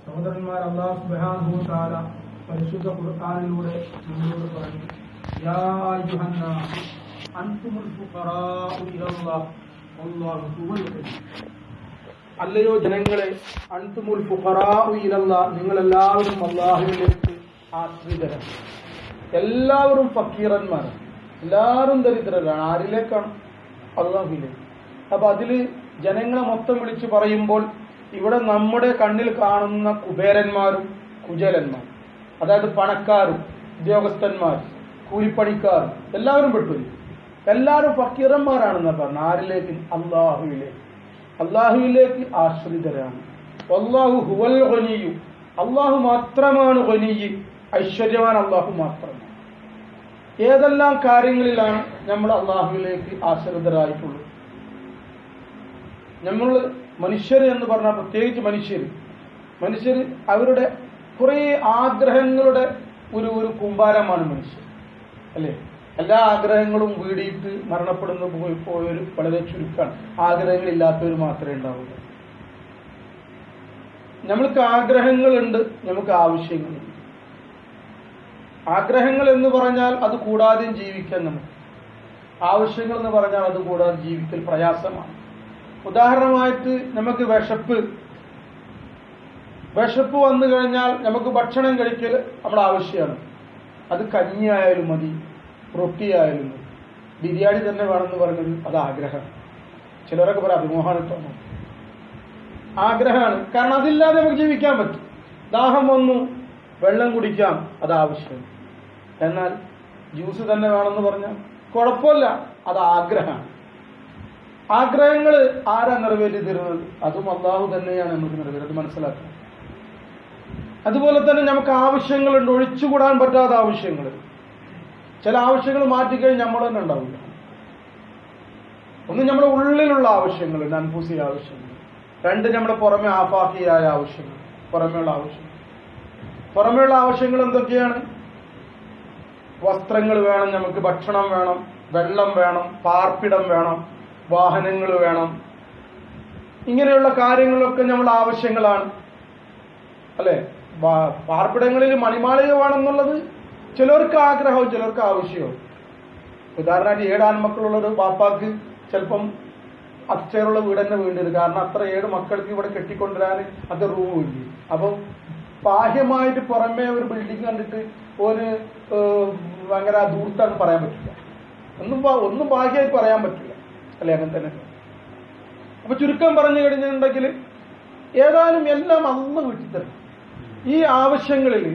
സഹോദരന്മാർ, അല്ലാഹു സുബ്ഹാനഹു വ തആല പരിശുദ്ധ ഖുർആനിലൂടെ നമ്മളോട് പറഞ്ഞു, യാ അയ്യുഹന്നാസ് അൻതുമുൽ ഫുഖറാഉ ഇലല്ലാഹ് വല്ലാഹു ഹുവൽ ഗനിയ്യ്. അല്ലയോ ജനങ്ങളെ, അൻതുമുൽ ഫുഖറാഉ ഇലല്ലാഹ്, നിങ്ങൾ എല്ലാവരും അല്ലാഹുവിലേക്ക് ആശ്രിതരാണ്. എല്ലാവരും ഫക്കീറന്മാരാണ്, എല്ലാവരും ദരിദ്രരാണ്. ആരിലേക്കാണ്? അല്ലാഹുവിലേക്ക്. അപ്പൊ അതില് ജനങ്ങളെ മൊത്തം വിളിച്ചു പറയുമ്പോൾ ഇവിടെ നമ്മുടെ കണ്ണിൽ കാണുന്ന കുബേരന്മാരും കുചേലന്മാരും, അതായത് പണക്കാരും ഉദ്യോഗസ്ഥന്മാരും കൂലിപ്പണിക്കാരും എല്ലാവരും പെട്ടു. എല്ലാവരും ഫക്കീറന്മാരാണെന്ന് പറഞ്ഞു. ആരിലേക്ക്? അല്ലാഹുവിലേക്ക്. അല്ലാഹുവിലേക്ക് ആശ്രിതരാണ്. വല്ലാഹു ഹുവൽ ഗനിയ്യ്, അല്ലാഹു മാത്രമാണ് ഗനിയ്യ്, ഐശ്വര്യവാൻ അല്ലാഹു മാത്രമാണ്. ഏതെല്ലാം കാര്യങ്ങളിലാണ് നമ്മൾ അല്ലാഹുവിലേക്ക് ആശ്രിതരായിട്ടുള്ളത്? നമ്മൾ മനുഷ്യർ എന്ന് പറഞ്ഞാൽ, പ്രത്യേകിച്ച് മനുഷ്യർ അവരുടെ കുറേ ആഗ്രഹങ്ങളുടെ ഒരു കൂമ്പാരമാണ് മനുഷ്യർ, അല്ലേ? എല്ലാ ആഗ്രഹങ്ങളും വീടിയിട്ട് മരണപ്പെടുന്ന പോയവർ വളരെ ചുരുക്കമാണ്. ആഗ്രഹങ്ങളില്ലാത്തവർ മാത്രമേ ഉണ്ടാവുള്ളൂ. നമ്മൾക്ക് ആഗ്രഹങ്ങളുണ്ട്, നമുക്ക് ആവശ്യങ്ങളുണ്ട്. ആഗ്രഹങ്ങൾ എന്ന് പറഞ്ഞാൽ അത് കൂടാതെയും ജീവിക്കാൻ നമുക്ക്, ആവശ്യങ്ങൾ എന്ന് പറഞ്ഞാൽ അത് കൂടാതെ ജീവിക്കൽ പ്രയാസമാണ്. ഉദാഹരണമായിട്ട് നമുക്ക് വിശപ്പ് വന്നു കഴിഞ്ഞാൽ നമുക്ക് ഭക്ഷണം കഴിക്കൽ നമ്മുടെ ആവശ്യമാണ്. അത് കഞ്ഞി ആയാലും മതി, റൊട്ടി ആയാലും മതി, ബിരിയാണി തന്നെ വേണമെന്ന് പറഞ്ഞത് അത് ആഗ്രഹമാണ്. ചിലരൊക്കെ പറയാം അഭിമോഹാനത്തോണം, ആഗ്രഹമാണ്. കാരണം അതില്ലാതെ നമുക്ക് ജീവിക്കാൻ പറ്റും. ദാഹം വന്നു, വെള്ളം കുടിക്കാം, അത് ആവശ്യമാണ്. എന്നാൽ ജ്യൂസ് തന്നെ വേണമെന്ന് പറഞ്ഞാൽ കുഴപ്പമില്ല, അത് ആഗ്രഹമാണ്. ആഗ്രഹങ്ങൾ ആരാ നിറവേറ്റി തരുന്നത്? അതും അല്ലാഹു തന്നെയാണ് നമുക്ക് നിറവേറ്റത്, മനസ്സിലാക്കുക. അതുപോലെ തന്നെ നമുക്ക് ആവശ്യങ്ങളുണ്ട്, ഒഴിച്ചുകൂടാൻ പറ്റാത്ത ആവശ്യങ്ങൾ. ചില ആവശ്യങ്ങൾ മാറ്റിക്കഴിഞ്ഞ് നമ്മൾ തന്നെ ഉണ്ടാവില്ല. ഒന്ന് നമ്മുടെ ഉള്ളിലുള്ള ആവശ്യങ്ങളുണ്ട്, അൻഫുസി ആവശ്യങ്ങൾ. രണ്ട് നമ്മുടെ പുറമെ ആഫാഖിയായ ആവശ്യങ്ങൾ, പുറമെയുള്ള ആവശ്യങ്ങൾ. പുറമെയുള്ള ആവശ്യങ്ങൾ എന്തൊക്കെയാണ്? വസ്ത്രങ്ങൾ വേണം, നമുക്ക് ഭക്ഷണം വേണം, വെള്ളം വേണം, പാർപ്പിടം വേണം, വാഹനങ്ങൾ വേണം. ഇങ്ങനെയുള്ള കാര്യങ്ങളൊക്കെ നമ്മുടെ ആവശ്യങ്ങളാണ്, അല്ലെ? പാർപ്പിടങ്ങളിൽ മണിമാളിക വേണമെന്നുള്ളത് ചിലർക്ക് ആഗ്രഹവും ചിലർക്ക് ആവശ്യവും. ഉദാഹരണമായിട്ട് 7 ആൺമക്കളുള്ളൊരു ബാപ്പാക്ക് ചിലപ്പം അച്ചേറുള്ള വീട് തന്നെ വേണ്ടത്. കാരണം അത്ര 7 മക്കൾക്ക് ഇവിടെ കെട്ടിക്കൊണ്ടുവരാൻ അത് റൂമില്ല. അപ്പം ബാഹ്യമായിട്ട് പുറമേ ഒരു ബിൽഡിംഗ് കണ്ടിട്ട് ഒരു ഭയങ്കര ദൂരത്താണെന്ന് പറയാൻ പറ്റില്ല. ഒന്നും ബാഹ്യമായി പറയാൻ പറ്റില്ല, അല്ലെ? അങ്ങനെ തന്നെ. അപ്പൊ ചുരുക്കം പറഞ്ഞു കഴിഞ്ഞിട്ടുണ്ടെങ്കിൽ ഏതായാലും എല്ലാം അന്ന് വീട്ടിൽ തരും. ഈ ആവശ്യങ്ങളിൽ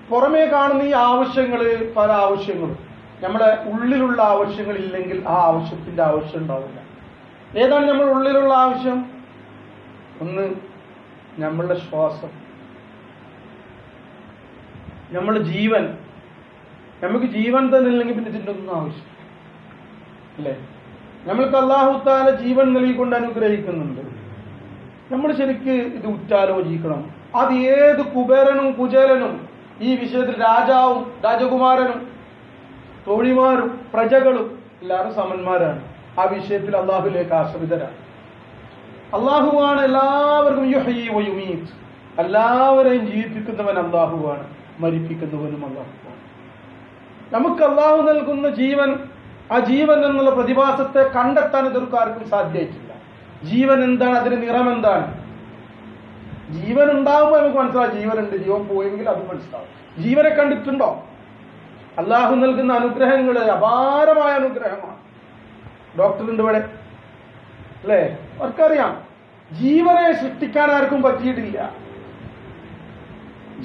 പുറമേ കാണുന്ന ഈ ആവശ്യങ്ങൾ, പല ആവശ്യങ്ങളും നമ്മുടെ ഉള്ളിലുള്ള ആവശ്യങ്ങളില്ലെങ്കിൽ ആ ആവശ്യത്തിന്റെ ആവശ്യം ഉണ്ടാവില്ല. ഏതാണ് നമ്മുടെ ഉള്ളിലുള്ള ആവശ്യം? ഒന്ന് നമ്മളുടെ ശ്വാസം, നമ്മുടെ ജീവൻ. നമുക്ക് ജീവൻ തന്നെ ഇല്ലെങ്കിൽ പിന്നെ ഇതിൻ്റെ ഒന്നും ആവശ്യം, അല്ലേ? നമ്മൾക്ക് അല്ലാഹു തആല ജീവൻ നൽകിക്കൊണ്ട് അനുഗ്രഹിക്കുന്നുണ്ട്. നമ്മൾ ശരിക്ക് ഇത് ഉറ്റാലോചിക്കണം. അത് ഏത് കുബേരനും കുചേലനും ഈ വിഷയത്തിൽ രാജാവും രാജകുമാരനും തോഴിമാരും പ്രജകളും എല്ലാവരും സമന്മാരാണ്. ആ വിഷയത്തിൽ അള്ളാഹുലേക്ക് ആശ്രിതരാണ്. അള്ളാഹുവാണ് എല്ലാവർക്കും യുഹ്യി വ യുമീത്, എല്ലാവരെയും ജീവിപ്പിക്കുന്നവൻ അള്ളാഹുവാണ്, മരിപ്പിക്കുന്നവനും അള്ളാഹുവാണ്. നമുക്ക് അള്ളാഹു നൽകുന്ന ജീവൻ, ആ ജീവൻ എന്നുള്ള പ്രതിഭാസത്തെ കണ്ടെത്താൻ ഇതൊരുക്കാർക്കും സാധ്യമായിട്ടില്ല. ജീവൻ എന്താണ്? അതിന്റെ നിറം എന്താണ്? ജീവൻ ഉണ്ടാവുമ്പോൾ നമുക്ക് മനസ്സിലാവും ജീവനുണ്ട്. ജീവൻ പോയെങ്കിൽ അത് മനസ്സിലാവും. ജീവനെ കണ്ടിട്ടുണ്ടോ? അള്ളാഹു നൽകുന്ന അനുഗ്രഹങ്ങൾ അപാരമായ അനുഗ്രഹമാണ്. ഡോക്ടറുണ്ട് ഇവിടെ, അല്ലേ? അവർക്കറിയാം ജീവനെ സൃഷ്ടിക്കാൻ ആർക്കും പറ്റിയിട്ടില്ല.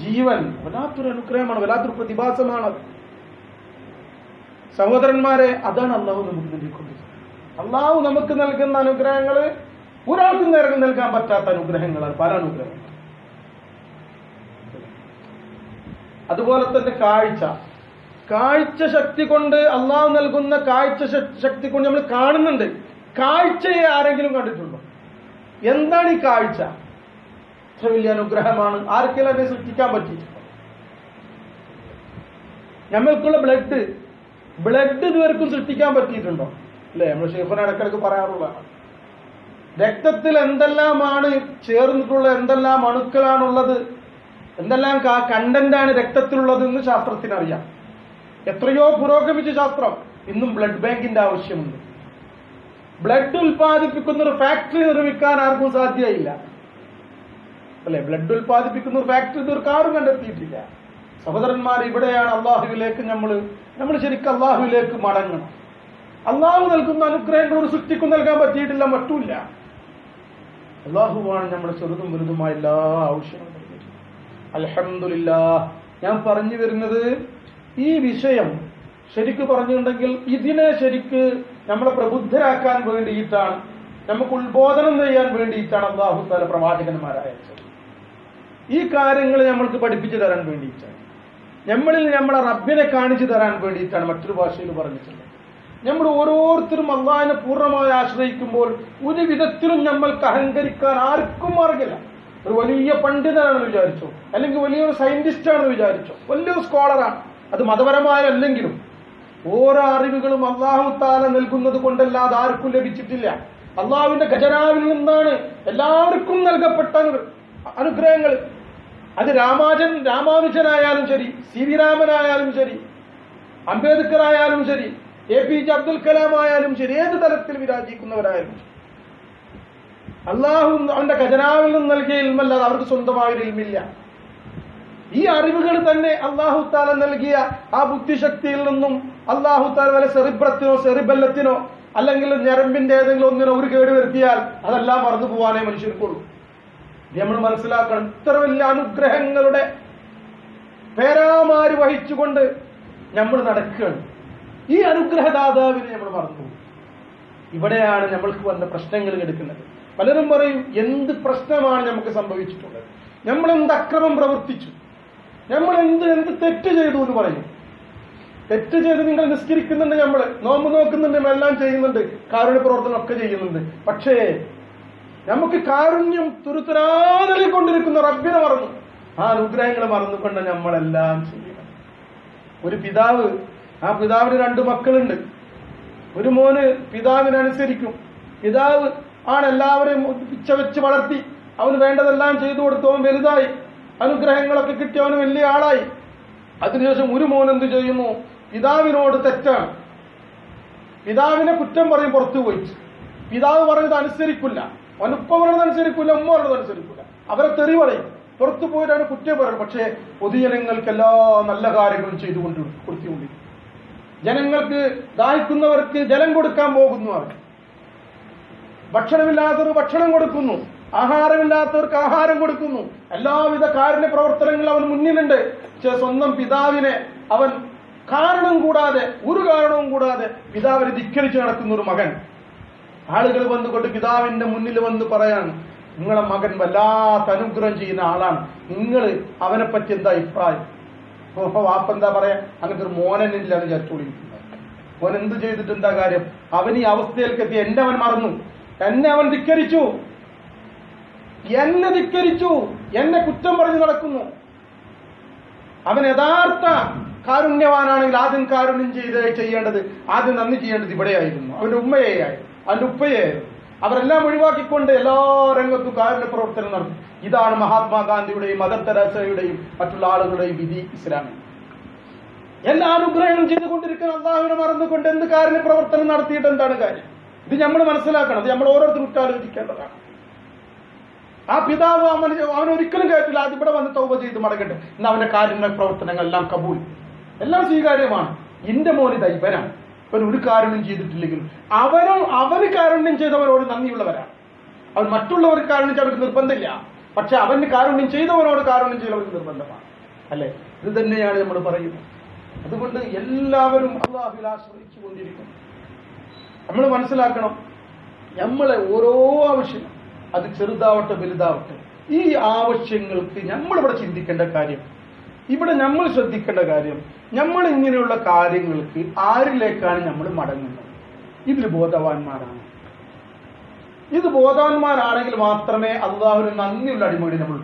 ജീവൻ വല്ലാത്തൊരു അനുഗ്രഹമാണ്, വല്ലാത്തൊരു പ്രതിഭാസമാണ്. സഹോദരന്മാരെ, അതാണ് അള്ളാഹു നമുക്ക് നൽകിക്കൊണ്ടിരിക്കുന്നത്. അള്ളാഹു നമുക്ക് നൽകുന്ന അനുഗ്രഹങ്ങൾ ഒരാൾക്കും നേരം നൽകാൻ പറ്റാത്ത അനുഗ്രഹങ്ങളാണ്, പല അനുഗ്രഹങ്ങൾ. അതുപോലെ തന്നെ കാഴ്ച ശക്തി കൊണ്ട്, അള്ളാഹു നൽകുന്ന കാഴ്ച ശക്തി കൊണ്ട് നമ്മൾ കാണുന്നുണ്ട്. കാഴ്ചയെ ആരെങ്കിലും കണ്ടിട്ടുണ്ടോ? എന്താണ് ഈ കാഴ്ച? ഇത്ര വലിയ അനുഗ്രഹമാണ്. ആർക്കെങ്കിലും അതിനെ സൃഷ്ടിക്കാൻ പറ്റിയിട്ടുണ്ടോ? നമ്മൾക്കുള്ള ബ്ലഡ് ഇതുവരെക്കും സൃഷ്ടിക്കാൻ പറ്റിയിട്ടുണ്ടോ? അല്ലേ? നമ്മൾ ഷെയ്ഖുന ഇടക്കിടക്ക് പറയാറുള്ളതാണ്. രക്തത്തിൽ എന്തെല്ലാമാണ് ചേർന്നിട്ടുള്ള, എന്തെല്ലാം അണുക്കളാണുള്ളത്, എന്തെല്ലാം കണ്ടന്റാണ് രക്തത്തിലുള്ളത് എന്ന് ശാസ്ത്രത്തിനറിയാം. എത്രയോ പുരോഗമിച്ച ശാസ്ത്രം. ഇന്നും ബ്ലഡ് ബാങ്കിന്റെ ആവശ്യമുണ്ട്. ബ്ലഡ് ഉൽപ്പാദിപ്പിക്കുന്ന ഒരു ഫാക്ടറി നിർമ്മിക്കാൻ ആർക്കും സാധ്യതയില്ല, അല്ലെ? ബ്ലഡ് ഉൽപ്പാദിപ്പിക്കുന്ന ഒരു ഫാക്ടറി തീർക്കാറും കണ്ടെത്തിയിട്ടില്ല. സഹോദരന്മാർ, ഇവിടെയാണ് അള്ളാഹുവിലേക്ക് നമ്മൾ ശരിക്കും അള്ളാഹുവിലേക്ക് മടങ്ങണം. അള്ളാഹു നൽകുന്ന അനുഗ്രഹങ്ങളോട് സൃഷ്ടിക്കും നൽകാൻ പറ്റിയിട്ടില്ല, മറ്റുമില്ല. അള്ളാഹുവാണ് നമ്മുടെ ചെറുതും വലുതുമായ എല്ലാ ആവശ്യങ്ങളും. അൽഹംദുലില്ലാഹ്. ഞാൻ പറഞ്ഞു വരുന്നത് ഈ വിഷയം ശരിക്ക് പറഞ്ഞിട്ടുണ്ടെങ്കിൽ ഇതിനെ ശരിക്ക് നമ്മളെ പ്രബുദ്ധരാക്കാൻ വേണ്ടിയിട്ടാണ്, നമുക്ക് ഉത്ബോധനം ചെയ്യാൻ വേണ്ടിയിട്ടാണ് അല്ലാഹു തആല പ്രവാചകന്മാരയച്ചത്. ഈ കാര്യങ്ങൾ നമ്മൾക്ക് പഠിപ്പിച്ചു തരാൻ വേണ്ടിയിട്ടാണ്, നമ്മളിൽ നമ്മളെ റബ്ബിനെ കാണിച്ചു തരാൻ വേണ്ടിയിട്ടാണ്. മറ്റൊരു ഭാഷയിൽ പറഞ്ഞിട്ടുണ്ട്, നമ്മൾ ഓരോരുത്തരും അള്ളാഹിനെ പൂർണ്ണമായി ആശ്രയിക്കുമ്പോൾ ഒരു വിധത്തിലും നമ്മൾക്ക് അഹങ്കരിക്കാൻ ആർക്കും മാർഗമില്ല. ഒരു വലിയ പണ്ഡിതനാണെന്ന് വിചാരിച്ചോ, അല്ലെങ്കിൽ വലിയൊരു സയന്റിസ്റ്റ് ആണെന്ന് വിചാരിച്ചോ, വലിയൊരു സ്കോളറാണ്, അത് മതപരമായ അല്ലെങ്കിലും ഓരോ അറിവുകളും അല്ലാഹു തആല നൽകുന്നത് കൊണ്ടല്ലാതെ ആർക്കും ലഭിച്ചിട്ടില്ല. അള്ളാഹുവിന്റെ ഖജനാവിൽ നിന്നാണ് എല്ലാവർക്കും നൽകപ്പെട്ട അനുഗ്രഹങ്ങൾ. അത് രാമാനുജനായാലും ശരി, സി വി രാമനായാലും ശരി, അംബേദ്കർ ആയാലും ശരി, APJ അബ്ദുൽ കലാം ആയാലും ശരി, ഏത് തലത്തിൽ വിരാജിക്കുന്നവരായാലും ശരി, അള്ളാഹു അവന്റെ ഖജനാവിൽ നിന്ന് നൽകിയ ഇൽമല്ലാതെ അവർക്ക് സ്വന്തമായൊരു ഇൽമില്ല. ഈ അറിവുകൾ തന്നെ അല്ലാഹു തആല നൽകിയ ആ ബുദ്ധിശക്തിയിൽ നിന്നും അല്ലാഹു തആല വല്ല സെറിബ്രത്തിനോ സെറിബെല്ലത്തിനോ അല്ലെങ്കിൽ ഞരമ്പിന്റെ ഏതെങ്കിലും ഒന്നിനോ ഒരു കേട് വരുത്തിയാൽ അതെല്ലാം മറന്നു പോകാനേ മനുഷ്യർക്കുള്ളൂ. നമ്മൾ മനസ്സിലാക്കണം, ഇത്ര വലിയ അനുഗ്രഹങ്ങളുടെ പേരാമാരി വഹിച്ചുകൊണ്ട് നമ്മൾ നടക്കുകയാണ്. ഈ അനുഗ്രഹദാതാവിനെ നമ്മൾ മറന്നു. ഇവിടെയാണ് നമ്മൾക്ക് വന്ന പ്രശ്നങ്ങൾ എടുക്കുന്നത്. പലരും പറയും, എന്ത് പ്രശ്നമാണ് നമുക്ക് സംഭവിച്ചിട്ടുള്ളത്, നമ്മൾ എന്ത് അക്രമം പ്രവർത്തിച്ചു, നമ്മൾ എന്ത് തെറ്റ് ചെയ്തു എന്ന് പറയും. തെറ്റ് ചെയ്ത് നിങ്ങൾ നിസ്കരിക്കുന്നുണ്ട്, നമ്മൾ നോമ്പ് നോക്കുന്നുണ്ട്, എല്ലാം ചെയ്യുന്നുണ്ട്, കാരുണ്യ പ്രവർത്തനം ഒക്കെ ചെയ്യുന്നുണ്ട്. പക്ഷേ നമുക്ക് കാരുണ്യം തുരുത്തുരാതെ കൊണ്ടിരിക്കുന്ന റബ്ബിനെ മറന്നു, ആ അനുഗ്രഹങ്ങളെ മറന്നുകൊണ്ട് നമ്മളെല്ലാം ചെയ്യണം. ഒരു പിതാവ്, ആ പിതാവിന് 2 മക്കളുണ്ട്. ഒരു മോന് പിതാവിനനുസരിക്കും, പിതാവ് ആണ് എല്ലാവരെയും പിച്ച വെച്ച് വളർത്തി, അവന് വേണ്ടതെല്ലാം ചെയ്തു കൊടുത്തു, അവൻ വലുതായി, അനുഗ്രഹങ്ങളൊക്കെ കിട്ടി, അവന് വലിയ ആളായി. അതിനുശേഷം ഒരു മോൻ എന്ത് ചെയ്യുന്നു, പിതാവിനോട് തെറ്റാണ്, പിതാവിനെ കുറ്റം പറയും, പുറത്തു പോയി. പിതാവ് പറഞ്ഞത് അനുസരിക്കില്ല, അവനുപ്പ പറഞ്ഞത് അനുസരിക്കില്ല, ഉമ്മ പറഞ്ഞത് അനുസരിക്കില്ല, അവരെ തെറി പറയും, പുറത്തു പോയിട്ടാണ് കുറ്റം പറയുന്നത്. പക്ഷേ പൊതുജനങ്ങൾക്ക് എല്ലാ നല്ല കാര്യങ്ങളും കൊടുത്തുകൊണ്ടിരിക്കും. ജനങ്ങൾക്ക് ദാഹിക്കുന്നവർക്ക് ജലം കൊടുക്കാൻ പോകുന്നു, അവർ ഭക്ഷണമില്ലാത്തവർക്ക് ഭക്ഷണം കൊടുക്കുന്നു, ആഹാരമില്ലാത്തവർക്ക് ആഹാരം കൊടുക്കുന്നു. എല്ലാവിധ കാരുണ്യ പ്രവർത്തനങ്ങളും അവൻ മുന്നിലുണ്ട്. പക്ഷെ സ്വന്തം പിതാവിനെ അവൻ ഒരു കാരണവും കൂടാതെ പിതാവിനെ ധിക്കരിച്ച് നടക്കുന്ന ഒരു മകൻ. ആളുകൾ വന്നുകൊണ്ട് പിതാവിന്റെ മുന്നിൽ വന്ന് പറയാൻ, നിങ്ങളെ മകൻ വല്ലാത്ത അനുഗ്രഹം ചെയ്യുന്ന ആളാണ്, നിങ്ങൾ അവനെ പറ്റി എന്താ അഭിപ്രായം? വാപ്പ എന്താ പറയാ, അങ്ങനത്തെ ഒരു മോനനില്ല എന്ന് വിചാരിച്ചോളിരിക്കുന്നത്. മോൻ എന്ത് ചെയ്തിട്ട് എന്താ കാര്യം? അവൻ ഈ അവസ്ഥയിലേക്ക് എത്തി, എന്നെ അവൻ മറന്നു, എന്നെ അവൻ ധിക്കരിച്ചു, എന്നെ കുറ്റം പറഞ്ഞു നടക്കുന്നു. അവൻ യഥാർത്ഥ കാരുണ്യവാനാണെങ്കിൽ ആദ്യം കാരുണ്യം ചെയ്യേണ്ടത്, ആദ്യം നന്ദി ചെയ്യേണ്ടത് ഇവിടെയായിരുന്നു, അവന്റെ ഉമ്മയെയായിരുന്നു, അവന്റെ ഉപ്പയായിരുന്നു. അവരെല്ലാം ഒഴിവാക്കിക്കൊണ്ട് എല്ലാ രംഗത്തും കാരുണ്യ പ്രവർത്തനം നടത്തി. ഇതാണ് മഹാത്മാഗാന്ധിയുടെയും മദർ തെരേസയുടെയും മറ്റുള്ള ആളുകളുടെയും വിധി. ഇസ്ലാമിൽ എല്ലാ അനുഗ്രഹങ്ങളും ചെയ്തുകൊണ്ടിരിക്കുന്ന അള്ളാഹുവിനെ മറന്നുകൊണ്ട് എന്ത് കാരുണ്യ പ്രവർത്തനം നടത്തിയിട്ട് എന്താണ് കാര്യം? ഇത് നമ്മൾ മനസ്സിലാക്കണം, ഇത് നമ്മൾ ഓരോരുത്തരും ഉറ്റാലോചിക്കേണ്ടതാണ്. ആ പിതാവ് അവനൊരിക്കലും കേട്ടില്ല, അത് ഇവിടെ വന്ന് തൗബ ചെയ്ത് മടങ്ങട്ടെ, ഇന്ന് അവന്റെ കാരുണ്യ പ്രവർത്തനങ്ങൾ എല്ലാം കബൂൽ, എല്ലാം സ്വീകാര്യമാണ്. എന്റെ മോന് ദൈവനാണ്, അവൻ ഒരു കാരുണ്യം ചെയ്തിട്ടില്ലെങ്കിലും അവന് കാരുണ്യം ചെയ്തവരോട് നന്ദിയുള്ളവരാണ്. അവൻ മറ്റുള്ളവർക്ക് കാരുണ്യം ചെയ്തവർക്ക് നിർബന്ധമില്ല, പക്ഷെ അവന് കാരുണ്യം ചെയ്തവരോട് കാരുണ്യം ചെയ്തവർക്ക് നിർബന്ധമാണ്, അല്ലെ? ഇത് തന്നെയാണ് നമ്മൾ പറയുന്നത്. അതുകൊണ്ട് എല്ലാവരും അല്ലാഹുവിൽ ആശ്രയിച്ചു കൊണ്ടിരിക്കുന്നു. നമ്മൾ മനസ്സിലാക്കണം, നമ്മളെ ഓരോ ആവശ്യം, അത് ചെറുതാവട്ടെ വലുതാവട്ടെ, ഈ ആവശ്യങ്ങൾക്ക് നമ്മളിവിടെ ചിന്തിക്കേണ്ട കാര്യം, ഇവിടെ നമ്മൾ ശ്രദ്ധിക്കേണ്ട കാര്യം, നമ്മൾ ഇങ്ങനെയുള്ള കാര്യങ്ങൾക്ക് ആരിലേക്കാണ് നമ്മൾ മടങ്ങുന്നത്? ഇതിൽ ബോധവാന്മാരാണ്. ഇത് ബോധവാന്മാരാണെങ്കിൽ മാത്രമേ അള്ളാഹുവിന് നന്ദിയുള്ള അടിമകളി നമ്മൾ.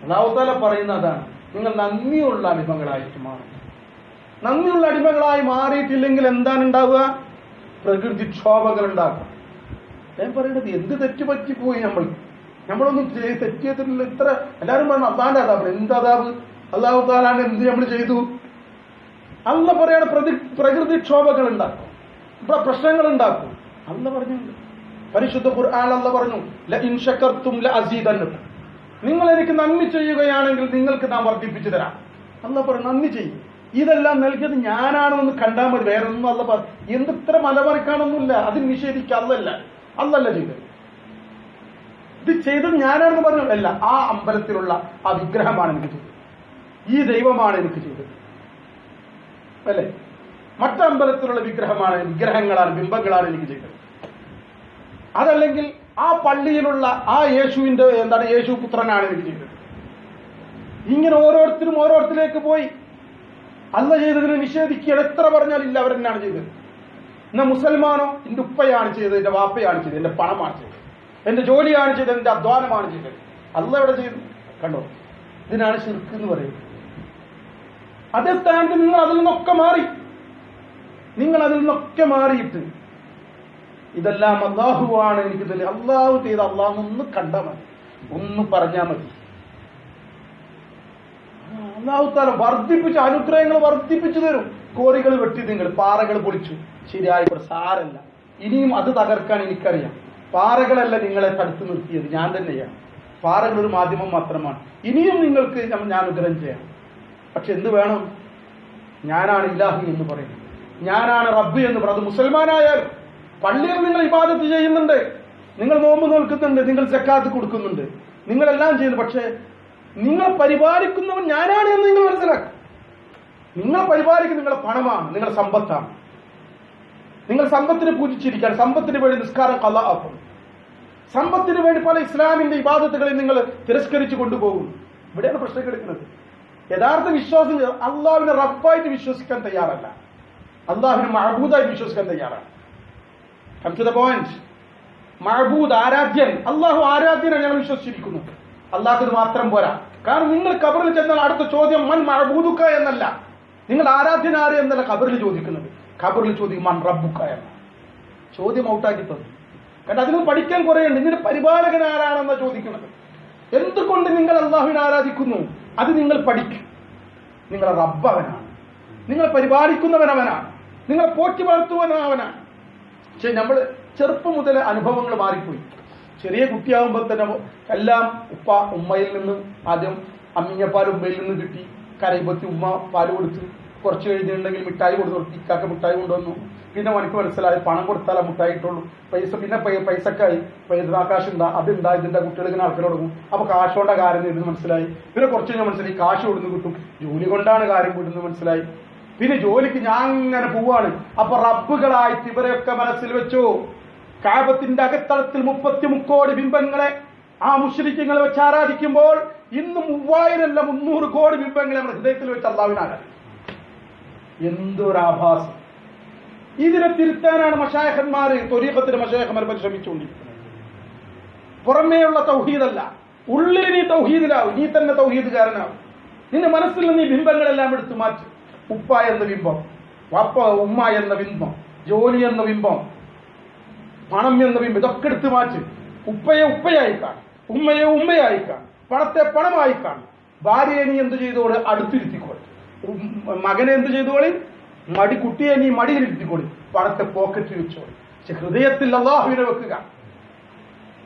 അല്ലാഹു തആല പറയുന്നതാണ്, നിങ്ങൾ നന്ദിയുള്ള അടിമകളായിട്ട് മാറും. നന്ദിയുള്ള അടിമകളായി മാറിയിട്ടില്ലെങ്കിൽ എന്താണ് ഉണ്ടാവുക? പ്രകൃതിക്ഷോഭങ്ങൾ ഉണ്ടാകും. ഞാൻ പറയേണ്ടത് എന്ത് തെറ്റ് പറ്റിപ്പോയി നമ്മളൊന്നും തെറ്റ് ചെയ്തിട്ടില്ല. ഇത്ര എല്ലാവരും പറഞ്ഞു അള്ളാന്റെ അതാബ്. എന്ത് അതാബ്? അള്ളാഹു താലാണ് എന്ത് നമ്മൾ ചെയ്തു? അള്ള പറയാണ് പ്രകൃതിക്ഷോഭങ്ങൾ ഉണ്ടാക്കും, പ്രശ്നങ്ങൾ ഉണ്ടാക്കും. അള്ള പറഞ്ഞുണ്ട് പരിശുദ്ധ ഖുർആൻ. അള്ള പറഞ്ഞു ലഇൻ ശകർതും ലഅസീദന്നകും, നിങ്ങൾ എനിക്ക് നന്ദി ചെയ്യുകയാണെങ്കിൽ നിങ്ങൾക്ക് നാം വർദ്ധിപ്പിച്ചു തരാം. അള്ള പറഞ്ഞു നന്ദി ചെയ്യും. ഇതെല്ലാം നൽകിയത് ഞാനാണെന്ന് കണ്ടാൽ മതി, വേറെ ഒന്നും അള്ള പറഞ്ഞു. എന്തിത്ര മലമറിക്കാണൊന്നുമില്ല. അതിന് നിഷേധിക്കുക അല്ലല്ല ചെയ്തത്. ഇത് ചെയ്തത് ഞാനാണെന്ന് പറഞ്ഞു അല്ല, ആ അമ്പലത്തിലുള്ള ആ വിഗ്രഹമാണ് എനിക്ക് ചെയ്തത്, ഈ ദൈവമാണ് എനിക്ക് ചെയ്തത് അല്ലെ. മറ്റമ്പലത്തിലുള്ള വിഗ്രഹങ്ങളാണ്, ബിംബങ്ങളാണ് എനിക്ക് ചെയ്തത്. അതല്ലെങ്കിൽ ആ പള്ളിയിലുള്ള ആ യേശുവിന്റെ യേശു പുത്രനാണ് എനിക്ക് ചെയ്തത്. ഇങ്ങനെ ഓരോരുത്തരിലേക്ക് പോയി അല്ല ചെയ്തതിന് നിഷേധിക്കുകയാണ്. എത്ര പറഞ്ഞാലില്ല അവരെന്നാണ് ചെയ്തത്. എന്നാ മുസൽമാനോ എന്റെ ഉപ്പയാണ് ചെയ്തത്, എന്റെ വാപ്പയാണ് ചെയ്തത്, എന്റെ പണമാണ് ചെയ്തത്, എന്റെ ജോലിയാണ് ചെയ്തത്, എന്റെ അധ്വാനമാണ് ചെയ്തത്. അല്ല എവിടെ ചെയ്തു? കണ്ടോ? ഇതിനാണ് ശിർക്ക് എന്ന് പറയുന്നത്. അതേ സ്ഥാനത്ത് നിങ്ങൾ അതിൽ നിന്നൊക്കെ മാറിയിട്ട് ഇതെല്ലാം അള്ളാഹുവാണ് എനിക്ക് തന്നെ, അള്ളാഹു ചെയ്ത് അള്ളാഹു ഒന്ന് കണ്ടാൽ മതി, ഒന്ന് പറഞ്ഞാൽ മതി. അള്ളാഹു താല വർദ്ധിപ്പിച്ച് അനുഗ്രഹങ്ങൾ വർദ്ധിപ്പിച്ചു തരും. കോറികൾ വെട്ടി, നിങ്ങൾ പാറകൾ പൊളിച്ചു, ശരിയായിക്കോട്ടെ, സാരല്ല. ഇനിയും അത് തകർക്കാൻ എനിക്കറിയാം. പാറകളല്ല നിങ്ങളെ തടുത്തു നിർത്തിയത്, ഞാൻ തന്നെയാണ്. പാറകൾ ഒരു മാധ്യമം മാത്രമാണ്. ഇനിയും നിങ്ങൾക്ക് ഞാൻ അനുഗ്രഹം ചെയ്യാം. പക്ഷെ എന്ത് വേണം? ഞാനാണ് ഇലാഹി എന്ന് പറയുന്നത്, ഞാനാണ് റബ്ബ് എന്ന് പറയുന്നത്. മുസൽമാനായാലും പള്ളിയിൽ നിങ്ങൾ ഇബാദത്ത് ചെയ്യുന്നുണ്ട്, നിങ്ങൾ നോമ്പ് നോൽക്കുന്നുണ്ട്, നിങ്ങൾ സക്കാത്ത് കൊടുക്കുന്നുണ്ട്, നിങ്ങളെല്ലാം ചെയ്യുന്നു. പക്ഷേ നിങ്ങൾ പരിപാലിക്കുന്നവൻ ഞാനാണ് എന്ന് നിങ്ങൾ മനസ്സിലാക്കും. നിങ്ങൾ പരിപാലിക്കുന്ന നിങ്ങളുടെ പണമാണ്, നിങ്ങളുടെ സമ്പത്താണ്. നിങ്ങൾ സമ്പത്തിനെ പൂജിച്ചിരിക്കാൻ, സമ്പത്തിന് വേണ്ടി നിസ്കാരം ഖളാ ആക്കും, സമ്പത്തിന് വേണ്ടി പല ഇസ്ലാമിന്റെ ഇബാദത്തുകളെ നിങ്ങൾ തിരസ്കരിച്ചു കൊണ്ടുപോകും. ഇവിടെയാണ് പ്രശ്നം കിടക്കുന്നത്. യഥാർത്ഥ വിശ്വാസം അള്ളാഹുവിനെ റബ്ബായിട്ട് വിശ്വസിക്കാൻ തയ്യാറല്ല, അള്ളാഹുവിനെ മഅബൂദായിട്ട് വിശ്വസിക്കാൻ തയ്യാറാണ്. Come to the point. മഅബൂദ്, ആരാധ്യൻ, അള്ളാഹു ആരാധ്യനെ ഞങ്ങൾ വിശ്വസിച്ചിരിക്കുന്നു. അള്ളാഹുവിന് മാത്രം പോരാ. കാരണം നിങ്ങൾ ഖബറിൽ ചെന്നാൽ അടുത്ത ചോദ്യം മൻ മഅബൂദുക എന്നല്ല, നിങ്ങൾ ആരാധ്യനാര് എന്നല്ല ഖബറിൽ ചോദിക്കുന്നത്. ഖബറിൽ ചോദിക്കും മൻ റബ്ബുക എന്ന ചോദ്യം ഔട്ടാക്കി തന്നു. കാരണം അതിന് പഠിക്കാൻ കുറേയുണ്ട്. ഇതിന് പരിപാലകൻ ആരാണെന്ന ചോദിക്കുന്നത്. എന്തുകൊണ്ട് നിങ്ങൾ അള്ളാഹുവിനെ ആരാധിക്കുന്നു? അത് നിങ്ങൾ പഠിക്കും. നിങ്ങളെ റബ്ബ് അവനാണ്, നിങ്ങളെ പരിപാലിക്കുന്നവൻ അവനാണ്, നിങ്ങളെ പോറ്റി വളർത്തുവൻ അവനാണ്. പക്ഷെ നമ്മൾ ചെറുപ്പം മുതൽ അനുഭവങ്ങൾ മാറിപ്പോയി. ചെറിയ കുട്ടിയാകുമ്പോൾ തന്നെ എല്ലാം ഉമ്മയിൽ നിന്ന് ആദ്യം അമ്മിഞ്ഞപ്പാൽ ഉമ്മയിൽ നിന്ന് കിട്ടി. കരയുമ്പത്തി ഉമ്മ പാല് കൊടുത്ത്, കുറച്ച് കഴിഞ്ഞിട്ടുണ്ടെങ്കിൽ മിഠായി കൊടുത്തു, ഇക്കാക്ക മിഠായി കൊണ്ടുവന്നു. പിന്നെ എനിക്ക് മനസ്സിലായി പണം കൊടുത്താലേ മിഠായി ഇട്ടുള്ളൂ. പിന്നെ പൈസക്കായി കാശുണ്ടാ, അതുണ്ടാ, ഇതിന്റെ കുട്ടികൾ ഇങ്ങനെ ആൾക്കാർ കൊടുക്കും. അപ്പൊ കാശോണ്ട കാര്യം ഇരുന്ന് മനസ്സിലായി. പിന്നെ കുറച്ച് കഴിഞ്ഞാൽ മനസ്സിലായി കാശ് കൊടുന്ന് കിട്ടും, ജോലി കൊണ്ടാണ് കാര്യം കിട്ടുന്നത് മനസ്സിലായി. പിന്നെ ജോലിക്ക് ഞാൻ ഇങ്ങനെ പോവാണ്. അപ്പൊ റബ്ബുകളായിട്ട് ഇവരെയൊക്കെ മനസ്സിൽ വെച്ചു. കാബത്തിന്റെ അകത്തളത്തിൽ 33 കോടി ബിംബങ്ങളെ ആ മുശ്രിക്കുകളെ വെച്ച് ആരാധിക്കുമ്പോൾ ഇന്ന് 3000 കോടി ബിംബങ്ങളെ നമ്മുടെ ഹൃദയത്തിൽ വെച്ച് അല്ലാഹുവിനാണ്. എന്തൊരാഭാസം! ഇതിനെ തിരുത്താനാണ് മശായഖന്മാര്, ത്വരീഖത്തിന്റെ മശായഖന്മാർ പരിശ്രമിച്ചുകൊണ്ടിരിക്കുന്നത്. പുറമേയുള്ള തൗഹീദല്ല, ഉള്ളിൽ നീ തൗഹീദിലാവും, നീ തന്നെ തൗഹീദുകാരനാവും. നിന്റെ മനസ്സിൽ നിന്ന് ഈ ബിംബങ്ങളെല്ലാം എടുത്തു മാറ്റി. ഉപ്പ എന്ന ബിംബം, വാപ്പ ഉമ്മ എന്ന ബിംബം, ജോലി എന്ന ബിംബം, പണം എന്ന ബിംബം, ഇതൊക്കെ എടുത്തു മാറ്റി. ഉപ്പയെ ഉപ്പയായി കാണും, ഉമ്മയെ ഉമ്മയായി കാണും, പണത്തെ പണമായി കാണും. ഭാര്യയെ നീ എന്ത് ചെയ്തോള്? അടുത്തിരുത്തിക്കോളി. മകനെ എന്ത് ചെയ്തോളി? കുട്ടിയെ നീ മടിയിലിരുത്തിക്കോളി. പണത്തെ പോക്കറ്റിൽ വെച്ചോളി. പക്ഷെ ഹൃദയത്തിൽ അല്ലാഹുവിനെ വെക്കുക.